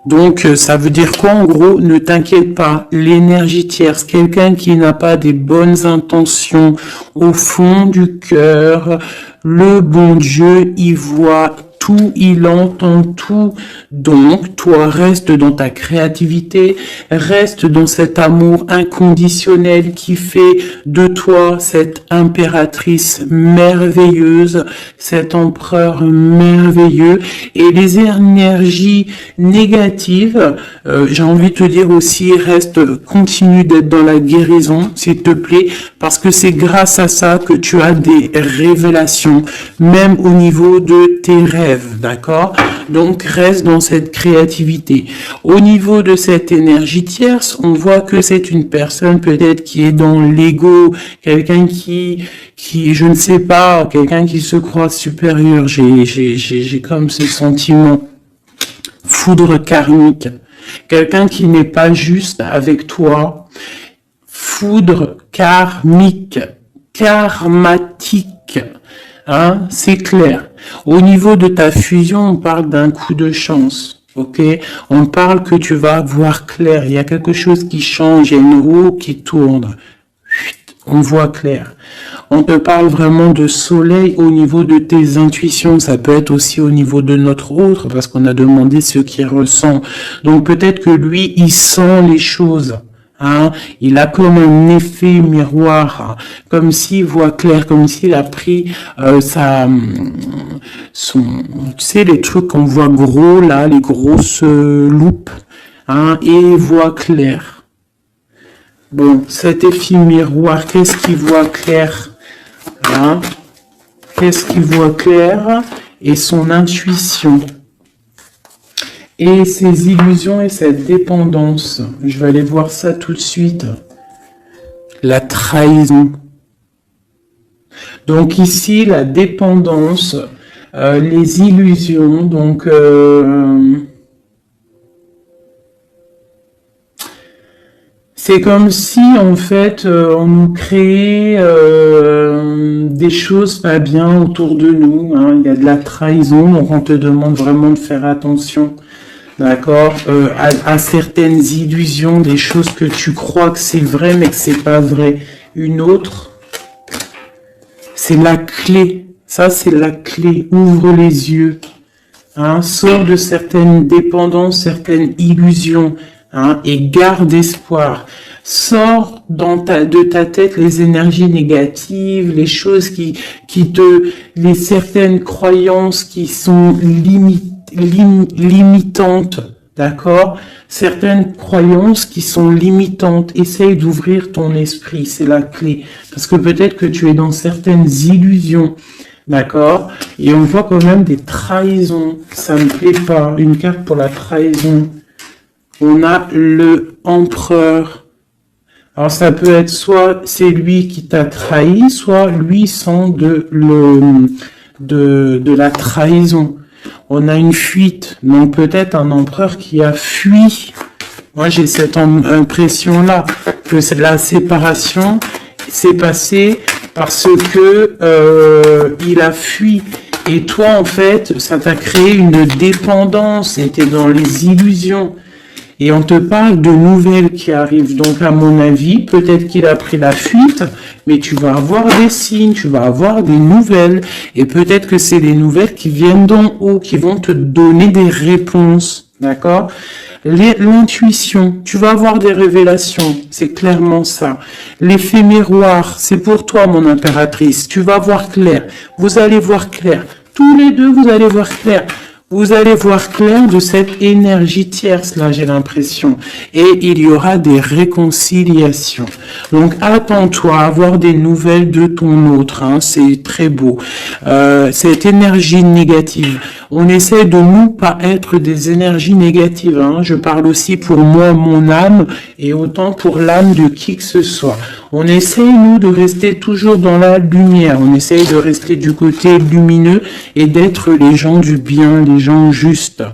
Donc, ça veut dire quoi en gros? Ne t'inquiète pas, l'énergie tierce, quelqu'un qui n'a pas des bonnes intentions au fond du cœur, le bon Dieu, il voit tout, il entend tout. Donc, toi, reste dans ta créativité, reste dans cet amour inconditionnel qui fait de toi cette impératrice merveilleuse, cet empereur merveilleux. Et les énergies négatives, j'ai envie de te dire aussi, continue d'être dans la guérison, s'il te plaît, parce que c'est grâce à ça que tu as des révélations, même au niveau de tes rêves. D'accord? Donc, reste dans cette créativité. Au niveau de cette énergie tierce, on voit que c'est une personne peut-être qui est dans l'ego, quelqu'un qui, je ne sais pas, quelqu'un qui se croit supérieur. J'ai comme ce sentiment. Foudre karmique. Quelqu'un qui n'est pas juste avec toi. Foudre karmique. karmatique. Hein, c'est clair. Au niveau de ta fusion, on parle d'un coup de chance. Ok, on parle que tu vas voir clair. Il y a quelque chose qui change, il y a une roue qui tourne. On voit clair. On te parle vraiment de soleil au niveau de tes intuitions. Ça peut être aussi au niveau de notre autre, parce qu'on a demandé ce qu'il ressent. Donc peut-être que lui, il sent les choses. Hein, il a comme un effet miroir, comme s'il voit clair, comme s'il a pris tu sais, les trucs qu'on voit gros là, les grosses loupes, hein, et il voit clair. Bon, cet effet miroir, qu'est-ce qu'il voit clair, hein? Qu'est-ce qu'il voit clair? Et son intuition. Et ses illusions et cette dépendance. Je vais aller voir ça tout de suite. La trahison. Donc ici, la dépendance, les illusions, donc c'est comme si en fait on nous créait des choses pas bien autour de nous. Hein. Il y a de la trahison, donc on te demande vraiment de faire attention. D'accord, à certaines illusions, des choses que tu crois que c'est vrai, mais que c'est pas vrai. Une autre, c'est la clé. Ça, c'est la clé. Ouvre les yeux. Hein, sors de certaines dépendances, certaines illusions. Hein, et garde espoir. Sors de ta tête les énergies négatives, les choses les certaines croyances qui sont limitantes, d'accord? Certaines croyances qui sont limitantes. Essaye d'ouvrir ton esprit, c'est la clé. Parce que peut-être que tu es dans certaines illusions, d'accord? Et on voit quand même des trahisons. Ça me plaît pas. Une carte pour la trahison. On a le empereur. Alors ça peut être soit c'est lui qui t'a trahi, soit lui sent de la trahison. On a une fuite, donc peut-être un empereur qui a fui. Moi j'ai cette impression-là, que c'est la séparation s'est passée parce que il a fui. Et toi en fait, ça t'a créé une dépendance, et t'es dans les illusions. Et on te parle de nouvelles qui arrivent. Donc, à mon avis, peut-être qu'il a pris la fuite, mais tu vas avoir des signes, tu vas avoir des nouvelles. Et peut-être que c'est des nouvelles qui viennent d'en haut, qui vont te donner des réponses. D'accord? L'intuition, tu vas avoir des révélations. C'est clairement ça. L'effet miroir, c'est pour toi, mon impératrice. Tu vas voir clair. Vous allez voir clair. Tous les deux, vous allez voir clair. Vous allez voir clair de cette énergie tierce, là, j'ai l'impression. Et il y aura des réconciliations. Donc, attends-toi à avoir des nouvelles de ton autre. Hein, c'est très beau. Cette énergie négative. On essaie de nous pas être des énergies négatives. Hein. Je parle aussi pour moi, mon âme, et autant pour l'âme de qui que ce soit. On essaye, nous, de rester toujours dans la lumière. On essaye de rester du côté lumineux et d'être les gens du bien, les gens justes.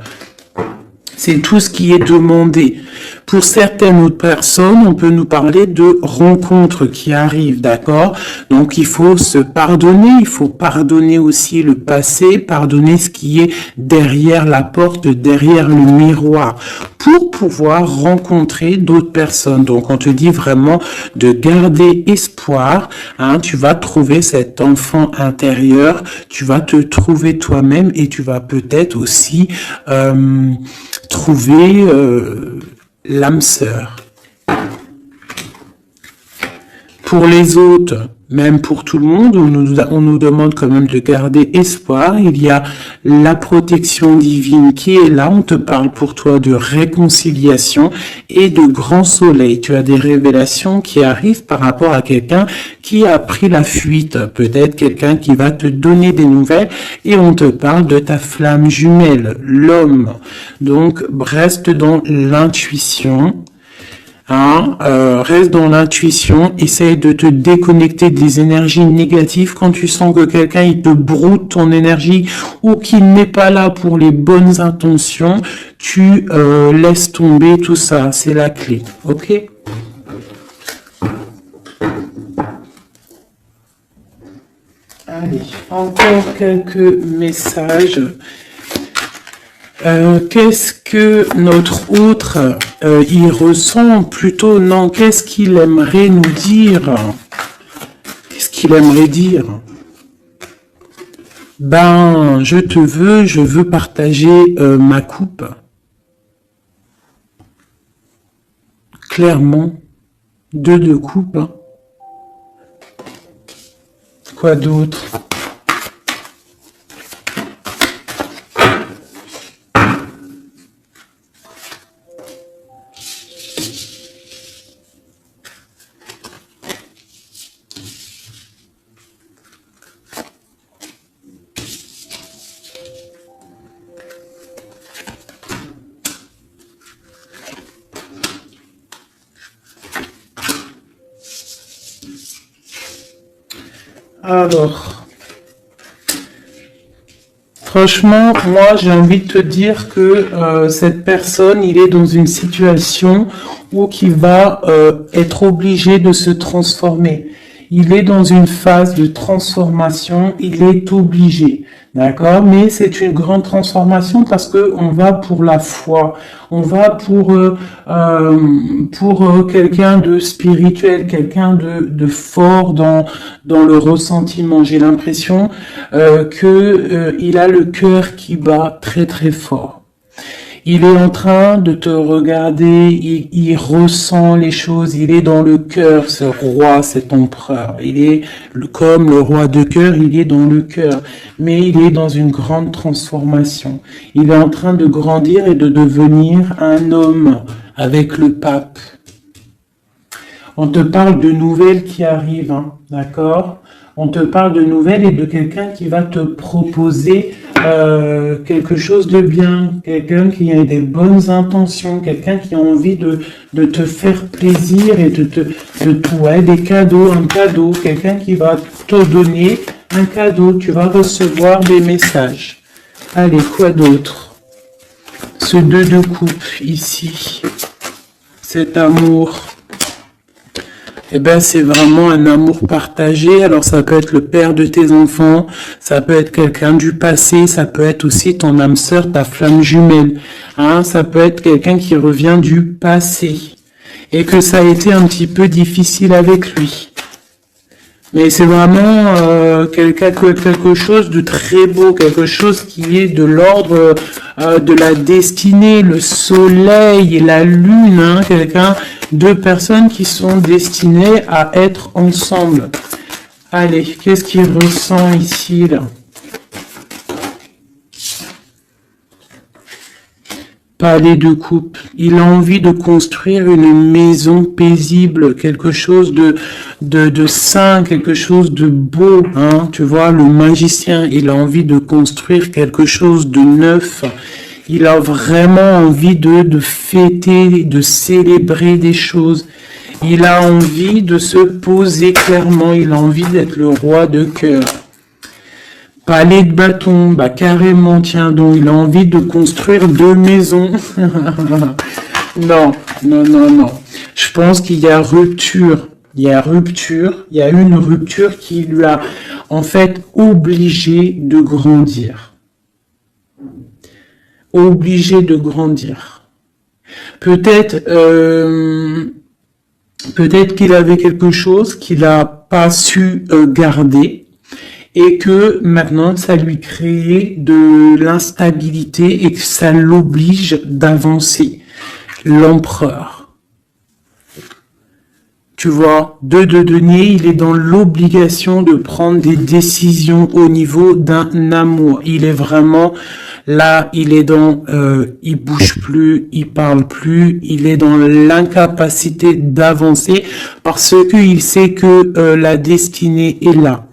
C'est tout ce qui est demandé. Pour certaines autres personnes, on peut nous parler de rencontres qui arrivent, d'accord? Donc, il faut se pardonner, il faut pardonner aussi le passé, pardonner ce qui est derrière la porte, derrière le miroir, pour pouvoir rencontrer d'autres personnes. Donc, on te dit vraiment de garder espoir, hein, tu vas trouver cet enfant intérieur, tu vas te trouver toi-même et tu vas peut-être aussi trouver l'âme sœur. Pour les autres, même pour tout le monde, on nous demande quand même de garder espoir. Il y a la protection divine qui est là. On te parle pour toi de réconciliation et de grand soleil. Tu as des révélations qui arrivent par rapport à quelqu'un qui a pris la fuite. Peut-être quelqu'un qui va te donner des nouvelles et on te parle de ta flamme jumelle, l'homme. Donc, reste dans l'intuition. Hein, reste dans l'intuition, essaye de te déconnecter des énergies négatives quand tu sens que quelqu'un il te broute ton énergie ou qu'il n'est pas là pour les bonnes intentions, tu laisses tomber tout ça, c'est la clé, ok? Allez, encore quelques messages. Qu'est-ce que notre autre il ressent plutôt? Non, qu'est-ce qu'il aimerait nous dire? Qu'est-ce qu'il aimerait dire? Ben, je veux partager ma coupe. Clairement, deux de coupe. Hein. Quoi d'autre? Alors, franchement, moi, j'ai envie de te dire que cette personne, il est dans une situation où il va être obligé de se transformer. Il est dans une phase de transformation, il est obligé, d'accord? Mais c'est une grande transformation parce que on va pour la foi, on va pour quelqu'un de spirituel, quelqu'un de fort dans le ressentiment. J'ai l'impression que il a le cœur qui bat très très fort. Il est en train de te regarder, il ressent les choses, il est dans le cœur, ce roi, cet empereur. Il est comme le roi de cœur, il est dans le cœur, mais il est dans une grande transformation. Il est en train de grandir et de devenir un homme avec le pape. On te parle de nouvelles qui arrivent, hein, d'accord? On te parle de nouvelles et de quelqu'un qui va te proposer quelque chose de bien, quelqu'un qui a des bonnes intentions, quelqu'un qui a envie de te faire plaisir et de des cadeaux, un cadeau, quelqu'un qui va te donner un cadeau, tu vas recevoir des messages. Allez, quoi d'autre? Ce 2 de coupe ici, cet amour. Eh ben, c'est vraiment un amour partagé. Alors, ça peut être le père de tes enfants, ça peut être quelqu'un du passé, ça peut être aussi ton âme sœur, ta flamme jumelle. Hein, ça peut être quelqu'un qui revient du passé et que ça a été un petit peu difficile avec lui. Mais c'est vraiment quelque chose de très beau, quelque chose qui est de l'ordre de la destinée, le soleil et la lune, hein, deux personnes qui sont destinées à être ensemble. Allez, qu'est-ce qu'il ressent ici, là? Palais de coupe. Il a envie de construire une maison paisible, quelque chose de sain, quelque chose de beau, hein. Tu vois, le magicien, il a envie de construire quelque chose de neuf. Il a vraiment envie de fêter, de célébrer des choses. Il a envie de se poser clairement. Il a envie d'être le roi de cœur. Palais de bâton, bah carrément, tiens donc, il a envie de construire 2 maisons. Non. Je pense qu'il y a rupture. Il y a une rupture qui lui a en fait obligé de grandir. Peut-être qu'il avait quelque chose qu'il n'a pas su garder et que maintenant ça lui crée de l'instabilité et que ça l'oblige d'avancer. L'empereur. Tu vois, 2 de denier, il est dans l'obligation de prendre des décisions au niveau d'un amour. Il est vraiment là, il est dans, il bouge plus, il parle plus, il est dans l'incapacité d'avancer parce qu'il sait que la destinée est là.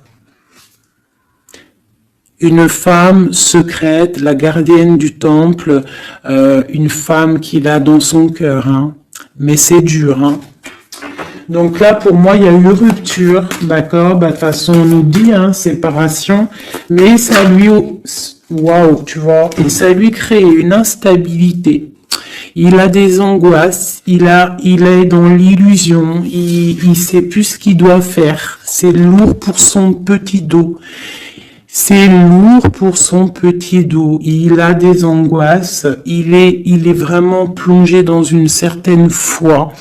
Une femme secrète, la gardienne du temple, une femme qu'il a dans son cœur, hein. Mais c'est dur, hein. Donc là, pour moi, il y a eu rupture, d'accord? Bah, de toute façon, on nous dit, hein, séparation, mais ça lui, waouh, tu vois, et ça lui crée une instabilité. Il a des angoisses, il est dans l'illusion, il sait plus ce qu'il doit faire. C'est lourd pour son petit dos. C'est lourd pour son petit dos. Il a des angoisses. Il est vraiment plongé dans une certaine foi.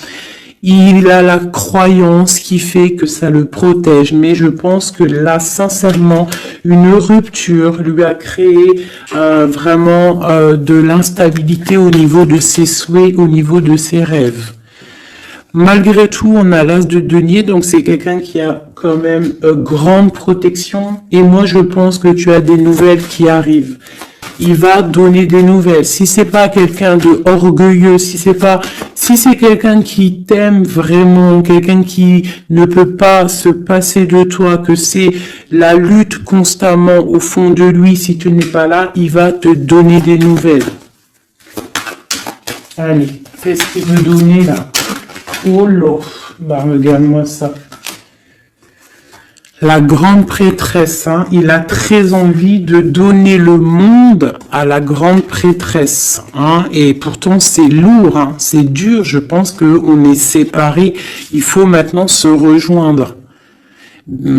Il a la croyance qui fait que ça le protège. Mais je pense que là, sincèrement, une rupture lui a créé vraiment de l'instabilité au niveau de ses souhaits, au niveau de ses rêves. Malgré tout, on a l'as de denier, donc c'est quelqu'un qui a quand même grande protection. Et moi, je pense que tu as des nouvelles qui arrivent. Il va donner des nouvelles. Si c'est pas quelqu'un de orgueilleux, si c'est quelqu'un qui t'aime vraiment, quelqu'un qui ne peut pas se passer de toi, que c'est la lutte constamment au fond de lui, si tu n'es pas là, il va te donner des nouvelles. Allez, qu'est-ce qu'il veut donner là? Oh là, bah regarde-moi ça. La grande prêtresse, hein, il a très envie de donner le monde à la grande prêtresse, hein, et pourtant c'est lourd, hein, c'est dur, je pense qu'on est séparés, il faut maintenant se rejoindre.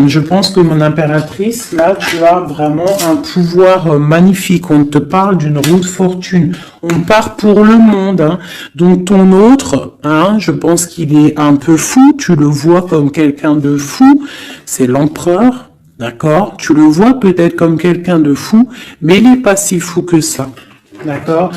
Je pense que mon impératrice, là, tu as vraiment un pouvoir magnifique. On te parle d'une roue de fortune. On part pour le monde, hein. Donc ton autre, hein, je pense qu'il est un peu fou. Tu le vois comme quelqu'un de fou. C'est l'empereur, d'accord? Tu le vois peut-être comme quelqu'un de fou, mais il n'est pas si fou que ça, d'accord?